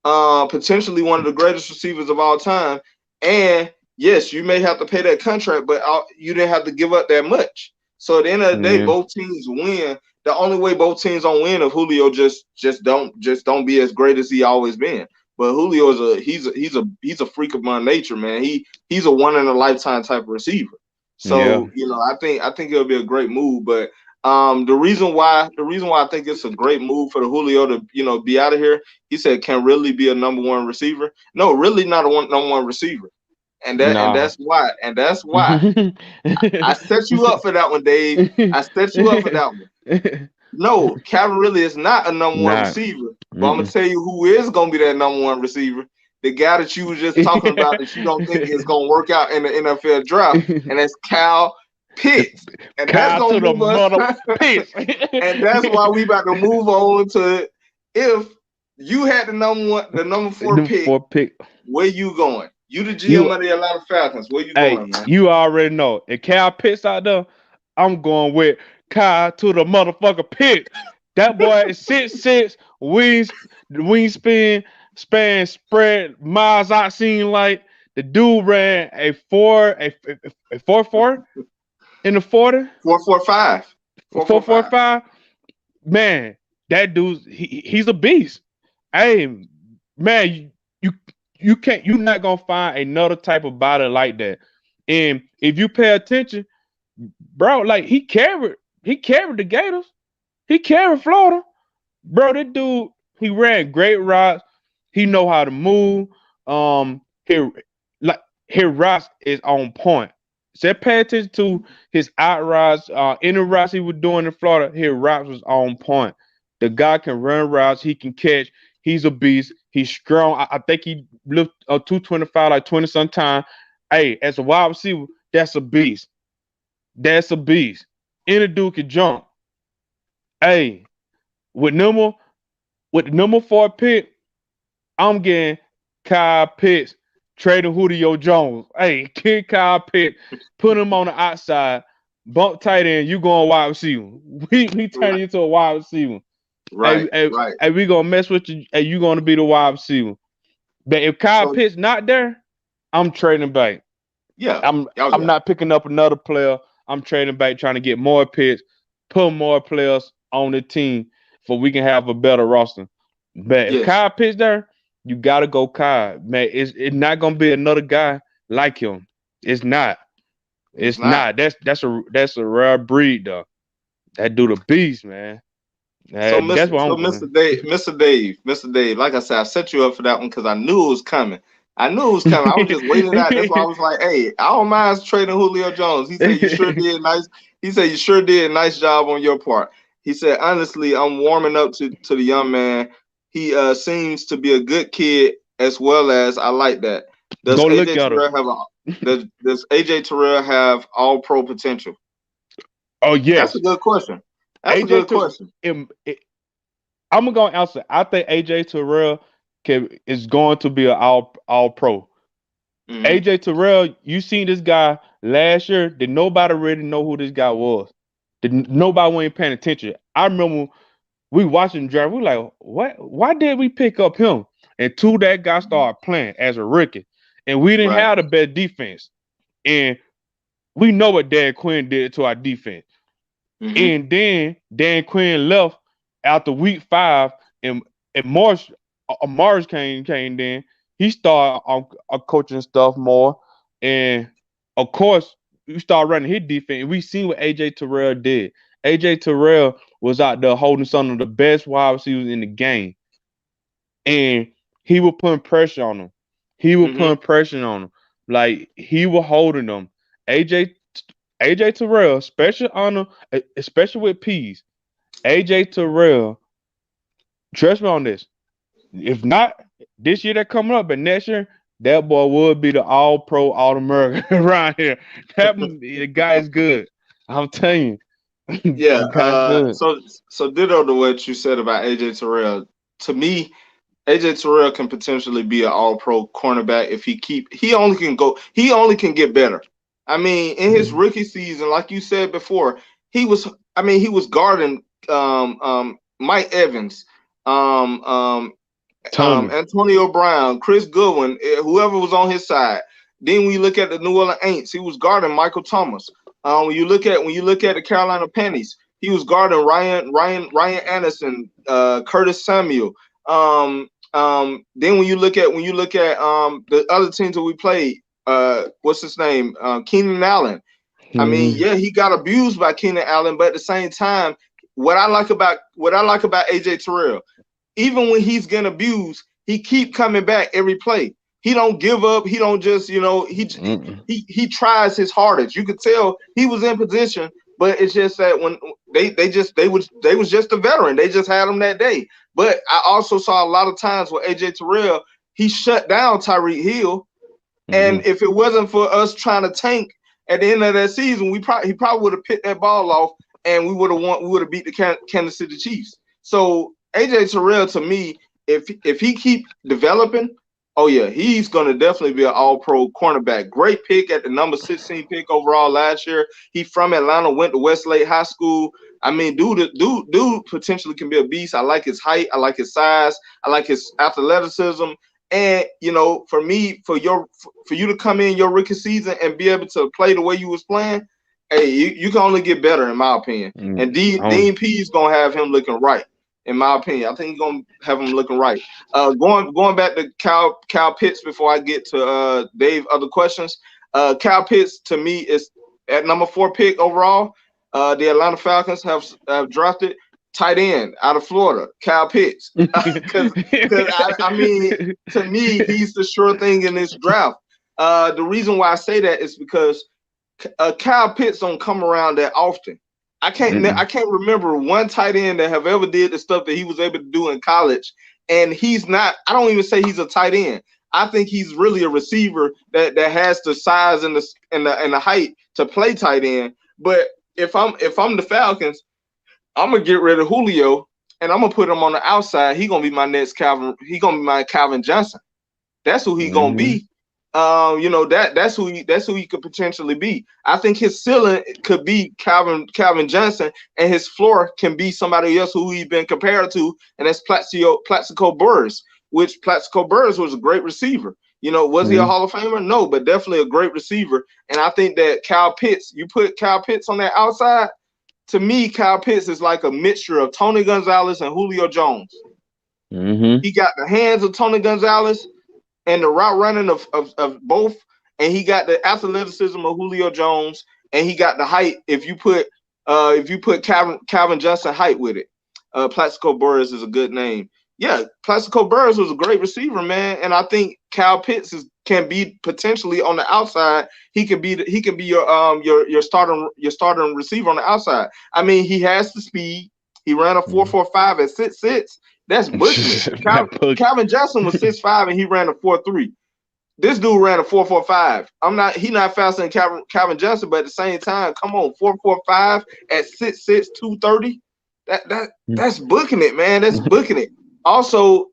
potentially one of the greatest receivers of all time. And yes, you may have to pay that contract, but you didn't have to give up that much. So at the end of the day, Yeah. both teams win. The only way both teams don't win if Julio just don't be as great as he always been. But Julio is a freak of my nature, man. He's a one in a lifetime type of receiver. Yeah. So I think it'll be a great move. But the reason why I think it's a great move for the Julio to be out of here. He said can really be a number one receiver. No, really not a number one receiver. Nah. That's why I set you up for that one, Dave. I set you up for that one. No, Calvin really is not a number one Nah. receiver. But I'm gonna Mm-mm. tell you who is gonna be that number one receiver. The guy that you were just talking about that you don't think is gonna work out in the NFL draft, and that's Cal Pitts. And that's Kyle gonna to the move us. mother piss. And that's why we about to move on to, if you had the number four Them pick, four pick. where you going? You the GM You of the Atlanta Falcons. Where you Hey, going, man? you already know. If Kyle Pitts out there, I'm going with Kyle to the motherfucker pit. That boy is 6'6", wingspan, spread miles out. Seen like the dude ran a 4.4 in the 40, 445. 445. 4.45. Man, that dude, he's a beast. Hey, man, you you can't you're not gonna find another type of body like that. And if you pay attention, bro, like he carried the Gators. He carried Florida. Bro, that dude, he ran great routes. He know how to move. He like his routes is on point. So pay attention to his out routes. Any routes he was doing in Florida, his routes was on point. The guy can run routes. He can catch. He's a beast. He's strong. I think he lived 225 like 20 sometime. Hey, as a wide receiver, that's a beast. That's a beast. Any dude can jump. Hey, with number with the number 4 pick, I'm getting Kyle Pitts, trading Julio Jones. Hey, kid Kyle Pitts, put him on the outside, bump tight end. You going wide receiver? We turn Right, you into a wide receiver. right, Hey, hey, right. hey, we gonna mess with you. Hey, you gonna be the wide receiver. But if Kyle So Pitts not there, I'm trading back. yeah, I'm oh I'm yeah, not picking up another player. I'm trading back, trying to get more picks, put more players on the team, for we can have a better roster. But if yes, Kyle Pitts there, you gotta go Kyle. Man, it's not gonna be another guy like him. It's not. it's It's not. not. That's a rare breed though. That dude a beast, man. So That's what So I'm Mr. going. Dave, like I said, I set you up for that one because I knew it was coming. I knew it was coming. I was just waiting it out. That's why I was like, hey, I don't mind trading Julio Jones. He said you sure did nice. He said you sure did a nice job on your part. He said, honestly, I'm warming up to the young man. He seems to be a good kid, as well as I like that. Does Go look AJ at him. Terrell have does AJ Terrell have all pro potential? Oh That's a yes, good question. That's a AJ good to question. I'm gonna answer. I think AJ Terrell is going to be an all pro. Hmm. AJ Terrell, you seen this guy last year. Did nobody really know who this guy was? Did nobody wasn't paying attention? I remember we watching the draft. We like, what? Why did we pick up him? Until that guy started playing as a rookie, and we didn't Right. have the best defense. And we know what Dan Quinn did to our defense. Hmm. And then Dan Quinn left after week 5, and Marsh Marsh came then. He started coaching stuff more, and of course we started running his defense. And we seen what AJ Terrell did. AJ Terrell was out there holding some of the best wide receivers in the game. and he was putting pressure on him. He was Mm-hmm. putting pressure on him. Like he was holding them. AJ AJ Terrell, special honor, especially with Peas. AJ Terrell, trust me on this. If not this year that coming up, but next year, that boy would be the All Pro, All American around here. That the guy is good. I'm telling you, Yeah. the guy's good. So ditto to what you said about AJ Terrell. To me, AJ Terrell can potentially be an all pro cornerback if he only can get better. I mean, in his Mhm. rookie season, like you said before, he was guarding Mike Evans, um um Tony. Antonio Brown, Chris Goodwin, whoever was on his side. Then we look at the New Orleans Aints, he was guarding Michael Thomas. When you look at the Carolina Panthers, he was guarding Ryan Anderson, Curtis Samuel. Then when you look at the other teams that we played, what's his name? Keenan Allen. I mean, Mhm. yeah, he got abused by Keenan Allen, but at the same time, what I like about AJ Terrell, even when he's getting abused, he keep coming back every play. He don't give up. He don't just, Mm-mm. he tries his hardest. You could tell he was in position, but it's just that when they was just a veteran. They just had him that day. But I also saw a lot of times with AJ Terrell, he shut down Tyreek Hill, and Mhm. if it wasn't for us trying to tank at the end of that season, he probably would have picked that ball off, and we would have won. We would have beat the Kansas City Chiefs. So AJ Terrell, to me, if he keep developing, oh yeah, he's gonna definitely be an All Pro cornerback. Great pick at the number 16 pick overall last year. He from Atlanta, went to Westlake High School. I mean, dude potentially can be a beast. I like his height. I like his size. I like his athleticism. And for me, for you to come in your rookie season and be able to play the way you was playing, hey, you can only get better in my opinion. Mm. And Dean Um, P is gonna have him looking right, in my opinion. I think he's gonna have him looking right. Going back to Cal Pitts before I get to Dave other questions. Cal Pitts to me is at number 4 pick overall. The Atlanta Falcons have drafted tight end out of Florida, Cal Pitts, because I mean, to me, he's the sure thing in this draft. The reason why I say that is because Kyle Pitts don't come around that often. I mm-mm. can't remember one tight end that have ever did the stuff that he was able to do in college. And he's not. I don't even say he's a tight end. I think he's really a receiver that has the size and the height to play tight end. But if I'm the Falcons, I'm gonna get rid of Julio and I'm gonna put him on the outside. He gonna be my next Calvin. He gonna be my Calvin Johnson. That's who he gonna Mhm. be. That's who he could potentially be. I think his ceiling could be Calvin Johnson, and his floor can be somebody else who he's been compared to, and that's Plaxico Burress, which Plaxico Burress was a great receiver. Was he a Mhm. Hall of Famer? No, but definitely a great receiver. And I think that Kyle Pitts, you put Kyle Pitts on that outside, to me, Kyle Pitts is like a mixture of Tony Gonzalez and Julio Jones. Mhm. He got the hands of Tony Gonzalez and the route running of both, and he got the athleticism of Julio Jones, and he got the height. If you put Calvin Johnson height with it, Plaxico Burress is a good name. Yeah, Plaxico Burress was a great receiver, man, and I think Cal Pitts can be potentially on the outside. He can be your starting receiver on the outside. I mean, he has the speed. He ran a four Mhm. four five at 6'6". That's booking it. That book. Calvin Johnson was 6'5" and he ran a 4.3. This dude ran a 4.45. He not faster than Calvin Johnson, but at the same time, come on, 4.45 at 6'6", 230. That's booking it, man. That's booking it. Also,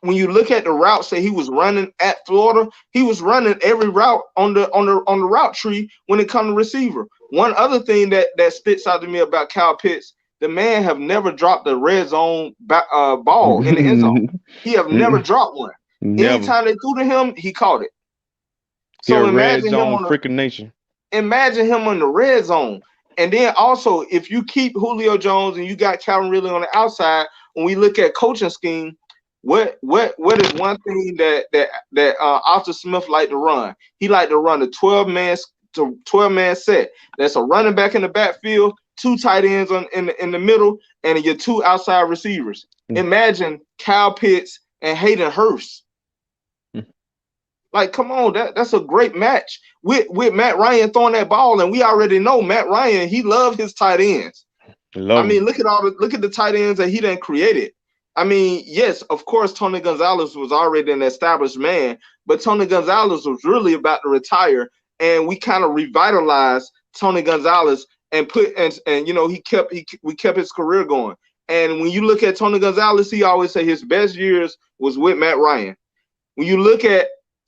when you look at the routes that he was running at Florida, he was running every route on the route tree when it comes to receiver. One other thing that sticks out to me about Kyle Pitts, the man have never dropped a red zone ball in the end zone. He have never Mm-mm. dropped one. Never. Anytime they threw to him, he caught it. He a So red zone freaking nation. imagine him on the red zone. And then also, if you keep Julio Jones and you got Calvin Ridley on the outside, when we look at coaching scheme, what is one thing that Arthur Smith like to run? He like to run a 12-man set. That's a running back in the backfield, two tight ends in the middle, and your two outside receivers. Imagine Kyle Pitts and Hayden Hurst. Like, come on, that's a great match with Matt Ryan throwing that ball, and we already know Matt Ryan, he loved his tight ends. I Love him. mean, look at the tight ends that he done created. I mean, yes, of course, Tony Gonzalez was already an established man, but Tony Gonzalez was really about to retire, and we kind of revitalized Tony Gonzalez and we kept his career going. And when you look at Tony Gonzalez, he always say his best years was with Matt Ryan. When you look at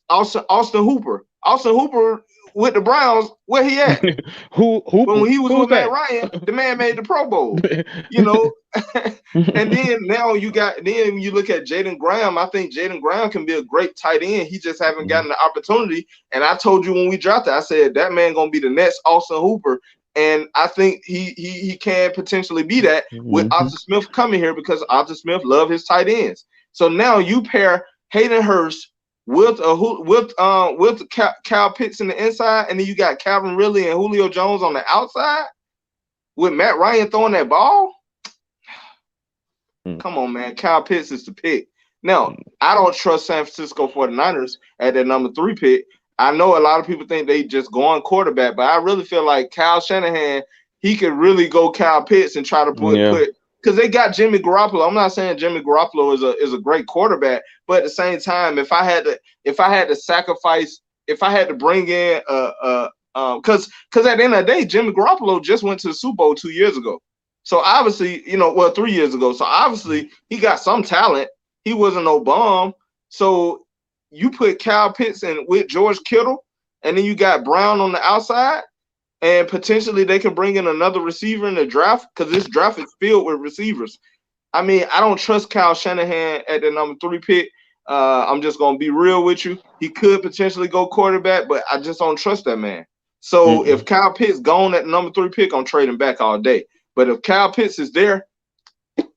Austin Hooper, Austin Hooper with the Browns, where he at? But Hooper? when he was Who's with Matt that? Ryan, the man made the Pro Bowl. You know, and then now when you look at Jaden Graham, I think Jaden Graham can be a great tight end. He just haven't gotten the opportunity. And I told you when we drafted, I said that man gonna be the next Austin Hooper. And I think he can potentially be that with Mhm. Arthur Smith coming here because Arthur Smith love his tight ends. So now you pair Hayden Hurst with Kyle Pitts in the inside, and then you got Calvin Ridley and Julio Jones on the outside with Matt Ryan throwing that ball. Come on, man. Kyle Pitts is the pick. Now, I don't trust San Francisco 49ers at that number 3 pick. I know a lot of people think they just go on quarterback, but I really feel like Kyle Shanahan, he could really go Kyle Pitts and try to put Yeah. because they got Jimmy Garoppolo. I'm not saying Jimmy Garoppolo is a great quarterback, but at the same time, if I had to sacrifice, if I had to bring in because at the end of the day, Jimmy Garoppolo just went to the Super Bowl 2 years ago. So obviously, 3 years ago. So obviously, he got some talent. He wasn't no bum. So you put Kyle Pitts in with George Kittle, and then you got Brown on the outside, and potentially they can bring in another receiver in the draft because this draft is filled with receivers. I mean, I don't trust Kyle Shanahan at the number 3 pick. I'm just gonna be real with you. He could potentially go quarterback, but I just don't trust that man. So if Mm-mm. Kyle Pitts gone at the number 3 pick, I'm trading back all day. But if Kyle Pitts is there,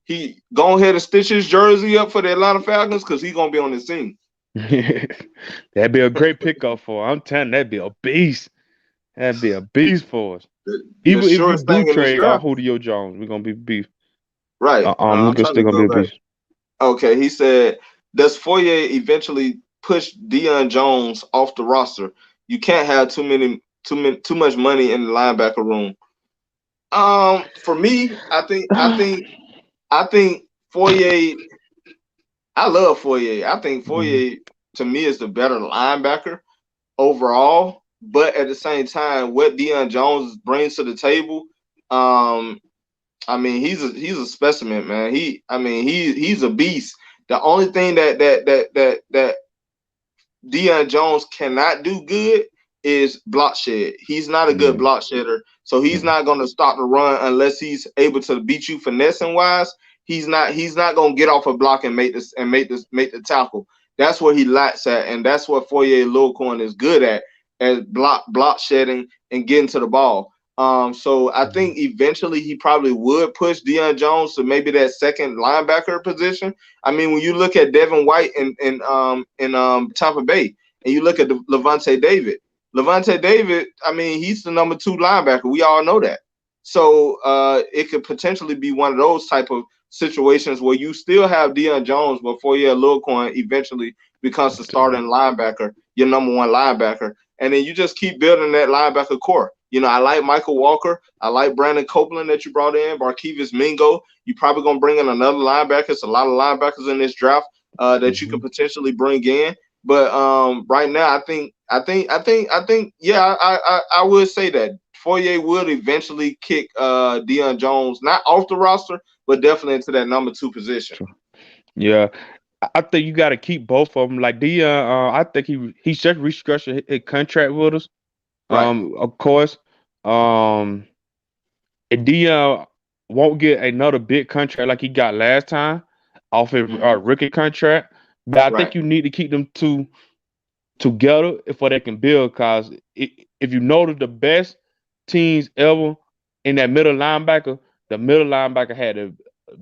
he go ahead and stitch his jersey up for the Atlanta Falcons because he's gonna be on the team. That'd be a great pickup for. I'm telling you, that'd be a beast. That'd be a beast for us. The Even if we surest do thing in this trade draft, Julio Jones, we're gonna be beast. right? We're I'm trying still to gonna go be a back. beast. Okay, he said, does Foyer eventually push Deion Jones off the roster? You can't have too much money in the linebacker room. For me, I think Foyer. I love Foyer. I think Mhm. Foyer to me is the better linebacker overall. But at the same time, what Deion Jones brings to the table, um, I mean, he's a specimen, man. He's a beast. The only thing that Deion Jones cannot do good is block shed. He's not a good Yeah. block shedder, so he's Mhm. not going to stop the run unless he's able to beat you finessing wise. He's not going to get off a block and make the tackle. That's where he lacks at, and that's what Foyer Lilcorn is good at block shedding and getting to the ball. So I think eventually he probably would push Deion Jones to maybe that second linebacker position. I mean, when you look at Devin White in Tampa Bay, and you look at Levante David, I mean, he's the number 2 linebacker. We all know that. So it could potentially be one of those type of situations where you still have Deion Jones before your Lilcoin eventually becomes the starting linebacker, your number 1 linebacker, and then you just keep building that linebacker core. I like Michael Walker. I like Brandon Copeland that you brought in, Barkevius Mingo. You're probably gonna bring in another linebacker. It's a lot of linebackers in this draft that you could Mhm. potentially bring in. But right now, yeah, I would say that Foyer would eventually kick Deion Jones not off the roster, but definitely into that number 2 position. True. Yeah. I think you got to keep both of them. Like Dion, I think he should restructure his contract with us. Right. Of course, um, and Dion won't get another big contract like he got last time off his Hmm. rookie contract. But I think Right. you need to keep them two together for they can build. Cause if you notice the best teams ever in that middle linebacker, the middle linebacker had to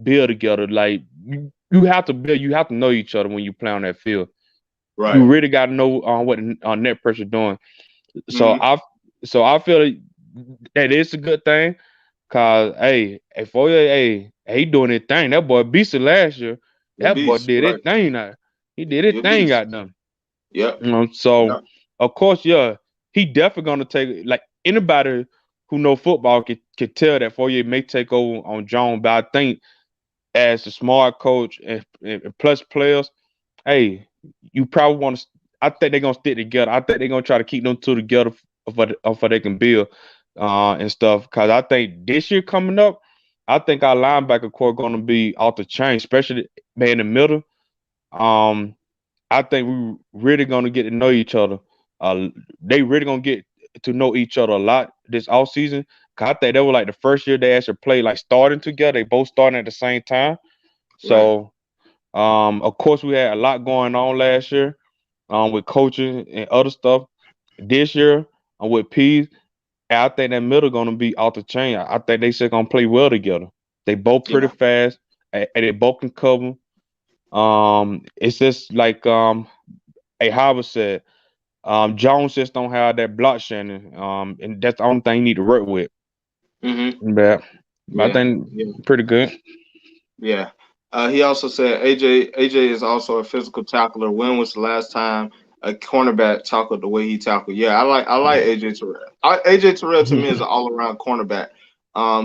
build together. Like you have to build, you have to know each other when you play on that field. You Right. really got to know what net pressure doing. So Hmm. I so I feel that it's a good thing. Cause hey, Foyer, hey, he doing his thing. That boy beasted last year. The That boy beast. did his Right. thing now. He did his He a thing beast. out there. Yep. So Yep. of course, yeah, he definitely gonna take like anybody who know football can tell that Fourier may take over on Jones, but I think as a smart coach and plus players, hey, you probably want to. I think they're gonna stick together. I think they're gonna try to keep them two together for they can build and stuff. Cause I think this year coming up, I think our linebacker core gonna be off the chain, especially man in the middle. Um, I think we really gonna get to know each other. Uh, they really gonna get to know each other a lot this off season. Cause I think that was like the first year they actually played like starting together. They both starting at the same time. Right. So of course we had a lot going on last year with coaching and other stuff. This year with Peas, I think that middle gonna be off the chain. I think they still gonna play well together. They both pretty Yeah. fast and they both can cover. It's just like a Howard said. Jones just don't have that block Shannon. And that's the only thing you need to work with. Mm-hmm. But I Yeah. think Yeah. pretty good. Yeah. He also said AJ is also a physical tackler. When was the last time a cornerback tackled the way he tackled? Yeah, I like AJ Terrell. AJ Terrell to me is an all around cornerback.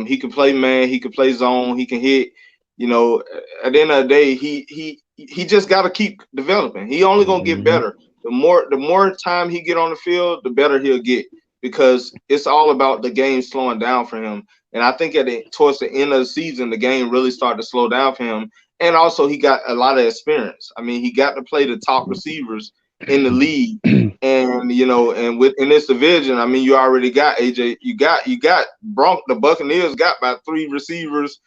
He can play man, he can play zone, he can hit. You know, at the end of the day, he just got to keep developing. He only gonna get Hmm. better. The more time he get on the field, the better he'll get because it's all about the game slowing down for him. And I think towards the end of the season, the game really started to slow down for him. And also, he got a lot of experience. I mean, he got to play the top receivers in the league, and and in this division, I mean, you already got AJ. You got the Buccaneers got about three receivers.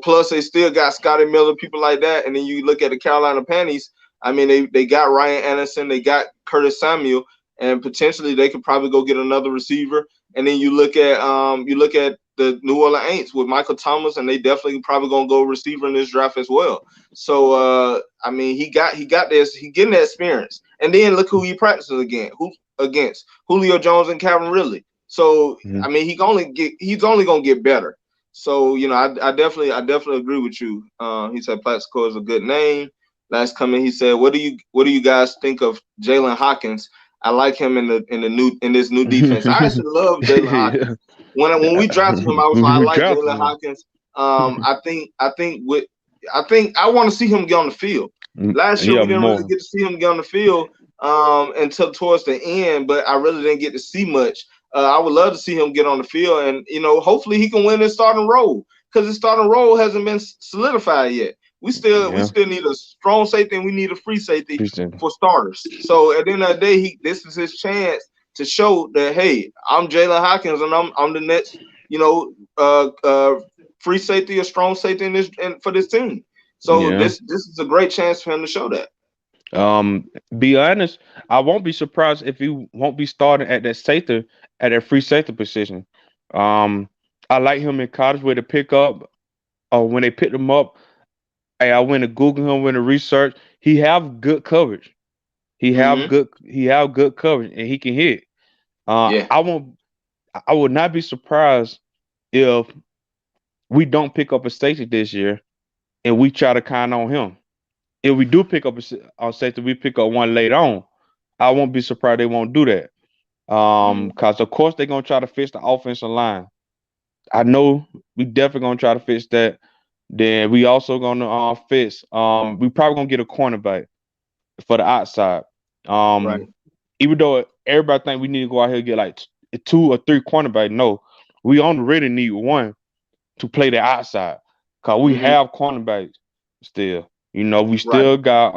Plus they still got Scotty Miller, people like that. And then you look at the Carolina Panthers. I mean, they got Ryan Anderson, they got Curtis Samuel, and potentially they could probably go get another receiver. And then you look at the New Orleans Saints with Michael Thomas, and they definitely probably gonna go receiver in this draft as well. So I mean, he got this, he getting that experience, and then look who he practices against Julio Jones and Calvin Ridley. So I mean, he's only gonna get better. So I definitely agree with you. He said Plaxico is a good name. Last comment, he said, "What do you guys think of Jalen Hawkins? I like him in this new defense. I actually love Jalen Yeah. Hawkins. When we drafted him, I was like, I We like drafted Jalen him. Hawkins. I think I want to see him get on the field. Last year Yeah, we didn't really more. get to see him get on the field until towards the end, but I really didn't get to see much. I would love to see him get on the field, and hopefully he can win his starting role because his starting role hasn't been solidified yet. We still we Yeah. still need a strong safety and we need a free safety Appreciate it. for starters. So at the end of the day, this is his chance to show that, hey, I'm Jalen Hawkins and I'm the next, free safety or strong safety for this team. So Yeah. this is a great chance for him to show that. Be honest, I won't be surprised if he won't be starting at that safety at that free safety position. Um, I like him in college with the pickup or when they picked him up. Hey, I went to Google him, went to research. He have good coverage. Hmm. He have good coverage and he can hit. Yeah. I won't I would not be surprised if we don't pick up a safety this year and we try to count on him. If we do pick up a safety, we pick up one later on. I won't be surprised they won't do that. Mm. Cause of course they're gonna try to fix the offensive line. I know we definitely gonna try to fix that. Then we also gonna fix. We probably gonna get a cornerback for the outside. Right. Even though everybody think we need to go out here and get like two or three cornerback, no, we only really need one to play the outside. Cause we Hmm. have cornerbacks still. We Right. still got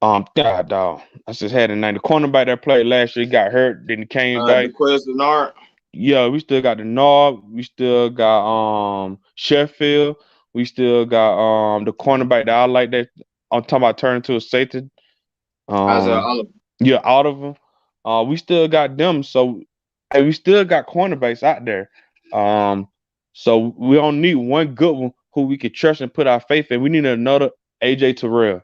God dog. I just had a name. The cornerback that played last year he got hurt, then he came back. DeQuez Denard. Yeah, we still got the Nob. We still got Sheffield. We still got the cornerback that I like that I'm talking about turning to a safety. Isaiah Um Oliver. yeah, out of them. We still got them. So hey, we still got cornerbacks out there. Um so we don't need one good one who we can trust and put our faith in. We need another AJ Terrell.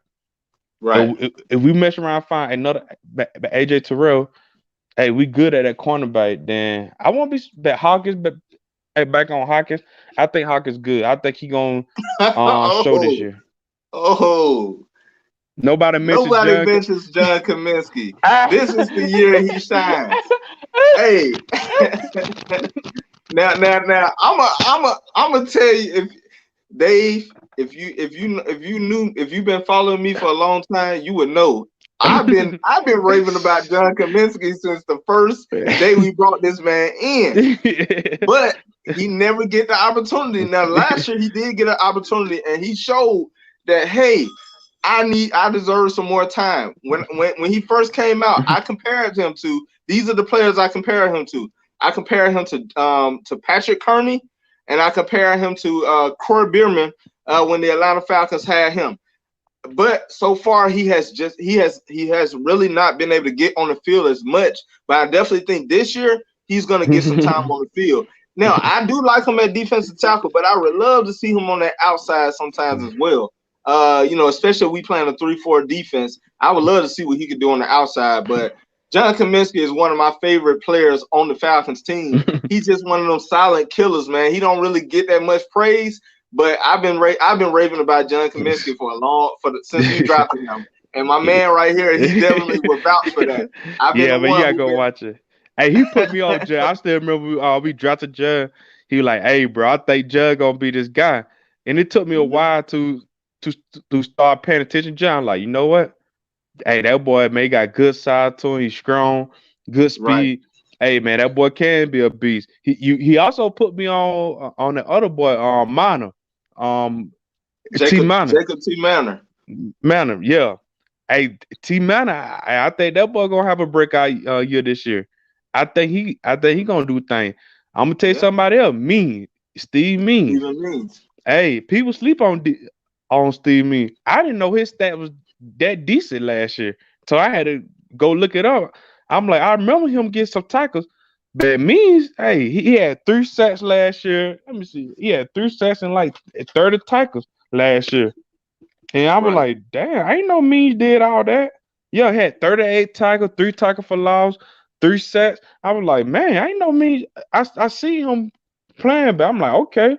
Right. If we mess around and find another AJ Terrell, hey, we good at that cornerback, then I won't be bet Hawkins, but hey, back on Hawkins, I think Hawkins good. I think he gonna show this Oh, year. Oh, Nobody mentions nobody John. mentions John Kaminsky. This is the year he shines. Hey, now, I'm gonna tell you, if Dave, if you've been following me for a long time, you would know. I've been raving about John Kaminsky since the first day we brought this man in, but he never get the opportunity. Now last year he did get an opportunity, and he showed that, hey, I deserve some more time. When he first came out, I compared him to, these are the players I compared him to. I compared him to Patrick Kearney, and I compared him to Corey Bierman when the Atlanta Falcons had him. But so far he has really not been able to get on the field as much. But I definitely think this year he's going to get some time on the field. Now I do like him at defensive tackle, but I would love to see him on that outside sometimes as well. Especially if we playing a 3-4 defense, I would love to see what he could do on the outside. But John Kaminsky is one of my favorite players on the Falcons team. He's just one of them silent killers, man. He don't really get that much praise, but I've been raving about John Kaminsky for since we drafted him. And my man right here, he definitely would vouch for that. I've been Yeah, the but you one gotta who go been watch it. Hey, he put me on Jud. I still remember we drafted Jud. He was like, "Hey, bro, I think Jud gonna be this guy." And it took me a Mhm. while to to start paying attention. John, like, you know what? Hey, that boy man got good side to him. He's strong, good Right. speed. Hey man, that boy can be a beast. He also put me on the other boy, Minor, um, T Jacob Minor, Jacob T. Manor. Manor, yeah. Hey, T Manor, I think that boy gonna have a breakout year this year. I think he gonna do things. I'm gonna tell you Yeah. somebody else, Mean, Steve Means. Even means. Hey, people sleep on Steve Means. I didn't know his stat was that decent last year, so I had to go look it up. I'm like, I remember him getting some tackles, but Means, hey, he had 3 sacks last year. Let me see, he had 3 sacks and like 30 tackles last year. And I was Right. like, damn, I ain't know Means did all that. Yeah, he had 38 tackles, 3 tackles for loss, 3 sacks. I was like, man, I ain't know Means. I see him playing, but I'm like, okay,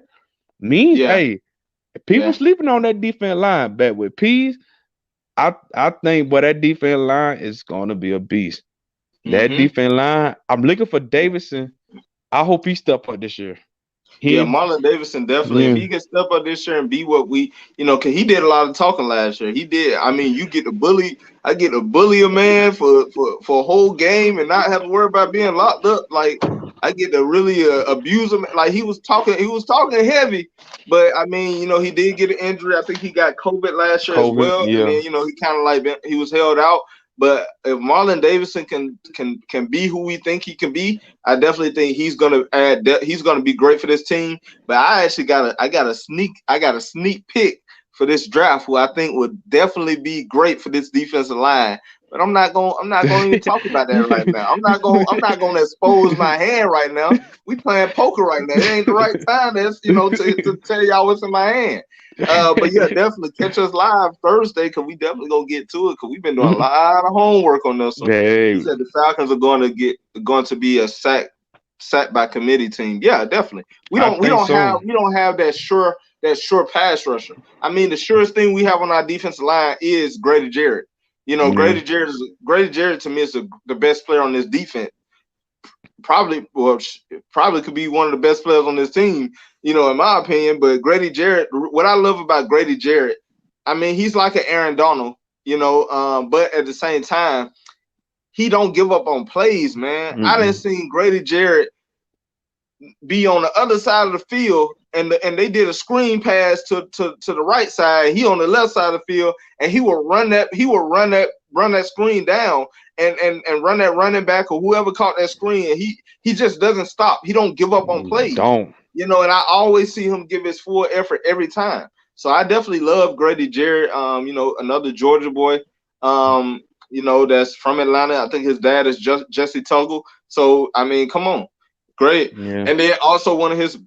Means, Yeah. hey, people Yeah. sleeping on that defense line, but with Peas, I think boy that defense line is gonna be a beast. That Mm-hmm. defense line, I'm looking for Davidson. I hope he step up this year. Yeah, He, Marlon Davidson definitely. If yeah, he can step up this year and be what we, cause he did a lot of talking last year. He did. I mean, you get to bully. I get to bully a man for a whole game and not have to worry about being locked up. Like I get to really abuse him. Like he was talking. He was talking heavy, but I mean, he did get an injury. I think he got COVID last year as Kobe, well, and yeah, then he kind of like he was held out. But if Marlon Davidson can be who we think he can be, I definitely think he's gonna add. He's gonna be great for this team. But I actually got a sneak peek for this draft, who I think would definitely be great for this defensive line. But I'm not gonna even talk about that right now. I'm not gonna expose my hand right now. We playing poker right now. It ain't the right time. To tell y'all what's in my hand. But yeah, definitely catch us live Thursday, because we definitely gonna get to it, because we've been doing a lot of homework on this one. You hey, said the Falcons are going to be a sack by committee team. Yeah, definitely. We I don't we think don't so. have we don't have that sure pass rusher. I mean, the surest thing we have on our defensive line is Grady Jarrett. Yeah. Grady Jarrett to me is the best player on this defense. Probably could be one of the best players on this team, in my opinion. But Grady Jarrett, what I love about Grady Jarrett, I mean, he's like an Aaron Donald, but at the same time, he don't give up on plays, man. I didn't Mm-mm. see Grady Jarrett be on the other side of the field, and they did a screen pass to the right side. He on the left side of the field, and he will run that screen down, and run that running back or whoever caught that screen, and he just doesn't stop. He don't give up on plays. Don't. And I always see him give his full effort every time. So I definitely love Grady Jarrett. Another Georgia boy. That's from Atlanta. I think his dad is Jesse Tuggle. So I mean, come on, great. Yeah. And then also one of his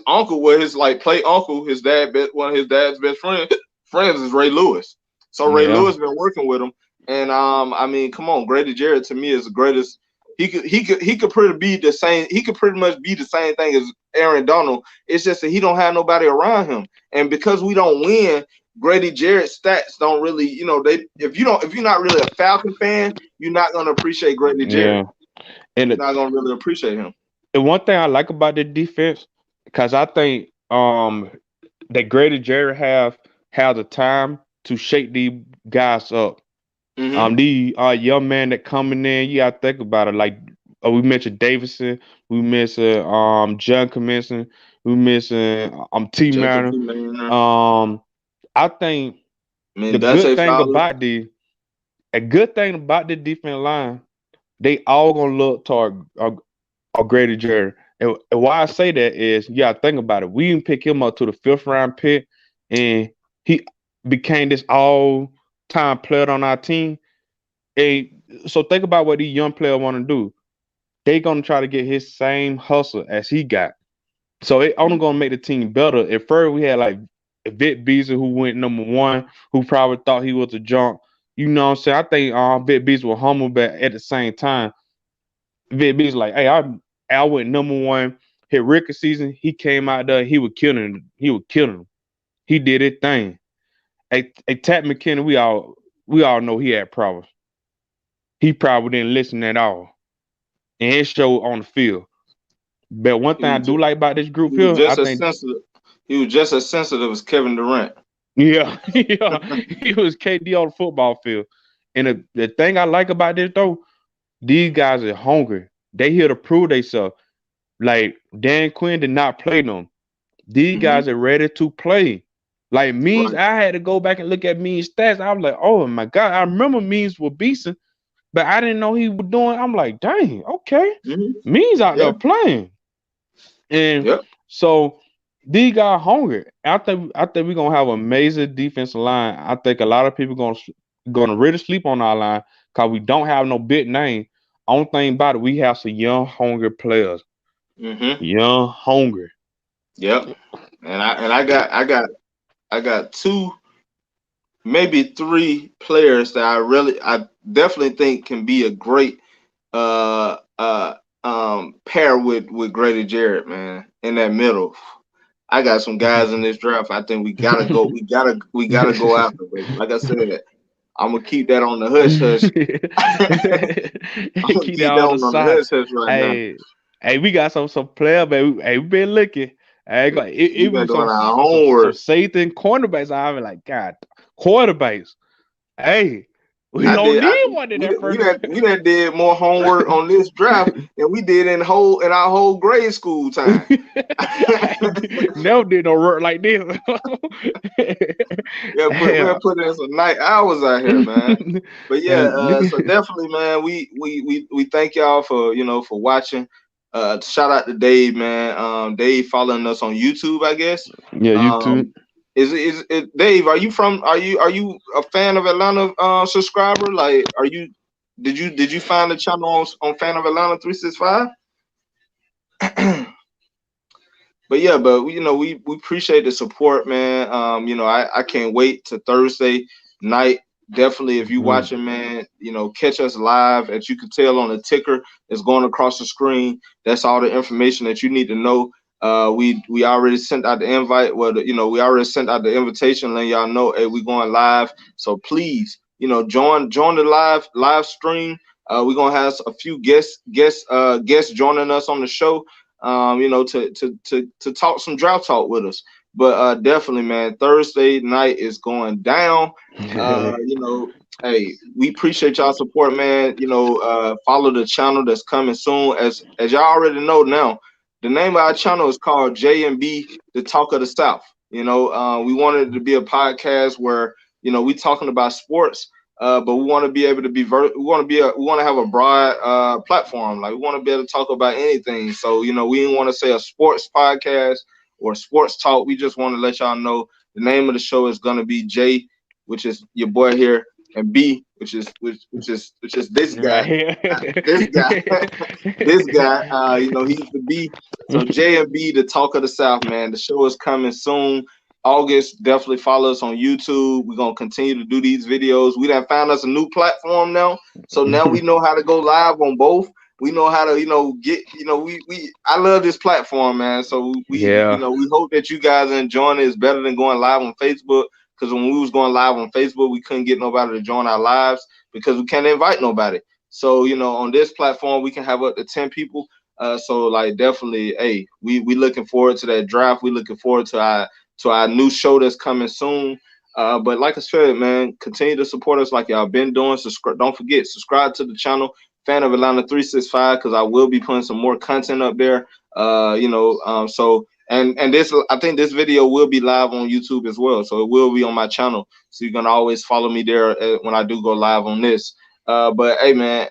uncle, where his like play uncle, one of his dad's best friends is Ray Lewis. So Ray Yeah. Lewis been working with him, and I mean, come on, Grady Jarrett to me is the greatest. He could pretty much be the same thing as Aaron Donald. It's just that he don't have nobody around him, and because we don't win, Grady Jarrett's stats don't really, they if you're not really a Falcon fan, you're not gonna appreciate Grady Jarrett. Yeah. And You're not gonna really appreciate him. the one thing I like about the defense, because I think that Grady Jarrett have the time to shake these guys up. Hmm. The young man that coming in, you gotta think about it. Like we mentioned Davidson, we mentioned John Commenson, we mentioned T Jacob Mariner. T. Manor. Um, I think I mean, the Dante good thing Fowler. about the a good thing about the defense line, they all gonna look toward Grady Jarrett. And why I say that is, you gotta think about it. We didn't pick him up to the fifth round pick, and he became this all time player on our team. And so think about what these young players want to do. They gonna try to get his same hustle as he got. So it only gonna make the team better. At first, we had like Vic Beasley who went number 1, who probably thought he was a junk. You know what I'm saying? I think Vic Beasley was humble, but at the same time, Vic Beasley like, hey, I went number 1. Hit rookie season, he came out there, he was killing him. He was killing him. He did his thing. Hey, Tat McKinnon, we all know he had problems. He probably didn't listen at all, and it showed on the field. But one He thing I was do like about this he group was here, I just as think, sensitive. He was just as sensitive as Kevin Durant. yeah, yeah, he was KD on the football field. And the thing I like about this though, these guys are hungry. They here to prove themselves. Like Dan Quinn did not play them. These Hmm. guys are ready to play. Like Means, Right. I had to go back and look at Means stats. I was like, oh my god, I remember Means was beasting, but I didn't know he was doing. I'm like, dang, okay, Hmm. Means out Yeah. there playing. And Yep. so these guys hungry. I think we're gonna have an amazing defensive line. I think a lot of people gonna really sleep on our line because we don't have no big name. Only thing about it, we have some young, hungry players. Hmm. Young, hungry. Yep. And I got two, maybe three players that I definitely think can be a great pair with Grady Jarrett, man, in that middle. I got some guys in this draft. I think we gotta go. We gotta go after, baby. Like I said, I'm gonna keep that on the hush hush. I'm gonna Keep that keep that on the on the side. hush hush right now. Hey, hey, we got some player, baby. Hey, we been looking. I ain't gonna, We've been even doing our some homework. safety and cornerbacks. I'm like, God, quarterbacks. Hey, we I don't did. need one in We that we first. done, we done did more homework on this draft than we did in our whole grade school time. Never did no work like this. We Hell. have put in some night hours out here, man. But yeah, so And definitely, man, we thank y'all for for watching. Shout out to Dave, man. Dave following us on YouTube, I guess. yeah, you too. Um, is Dave? Are you a fan of Atlanta? Subscriber? Like, did you find the channel on Fan of Atlanta 365? But yeah, but we appreciate the support, man. I can't wait to Thursday night. Definitely, if you Mhm. watching, man, catch us live. As you can tell on the ticker that's going across the screen, that's all the information that you need to know. We already sent out the invite. Well, we already sent out the invitation, letting y'all know, hey, we going live. So please, join the live stream. We're gonna have a few guests joining us on the show, to talk some draft talk with us. But definitely, man, Thursday night is going down. Hey, we appreciate y'all support, man. Follow the channel that's coming soon. As y'all already know now, the name of our channel is called J and B, the Talk of the South. We wanted it to be a podcast where we talking about sports, but we want to be able to we want to have a broad platform. Like, we want to be able to talk about anything. So we didn't want to say a sports podcast or sports talk. We just want to let y'all know the name of the show is gonna be J, which is your boy here, and B, which is this Right guy. here. This guy, this guy. He's the B. So J and B, the Talk of the South, man. The show is coming soon. August, definitely follow us on YouTube. We're gonna continue to do these videos. We done found us a new platform now, so now we know how to go live on both. We know how to, get, we. I love this platform, man. So we Yeah. we hope that you guys are enjoying it. It's better than going live on Facebook. because when we was going live on Facebook, we couldn't get nobody to join our lives because we can't invite nobody. So on this platform, we can have up to 10 people. So like definitely, hey, we looking forward to that draft. We looking forward to our new show that's coming soon. But like I said, man, continue to support us like y'all been doing. Subscribe. Don't forget, subscribe to the channel, Fan of Atlanta 365, because I will be putting some more content up there. So and this, I think this video will be live on YouTube as well, so it will be on my channel. So you're gonna always follow me there when I do go live on this. But hey, man,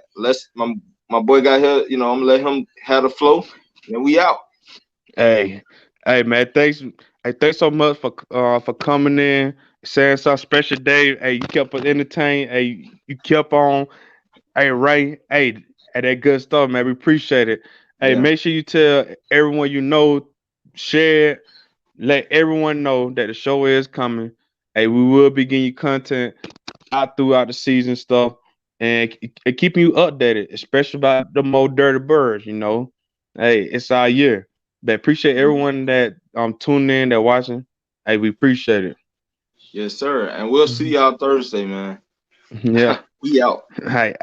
my boy got here. I'm gonna let him have the flow, and we out. Hey, hey, man, thanks so much for coming in, saying something special, Dave. Hey, you kept us entertained. Hey, you kept on. Hey, Ray. Hey, that good stuff, man. We appreciate it. Hey, Yeah. make sure you tell everyone you know, share it, let everyone know that the show is coming. Hey, we will be getting you content out throughout the season stuff, and keeping you updated, especially about the more dirty birds. Hey, it's our year. But appreciate everyone that tuning in, that watching. Hey, we appreciate it. Yes, sir. And we'll see Mhm. y'all Thursday, man. Yeah. We out. Hey,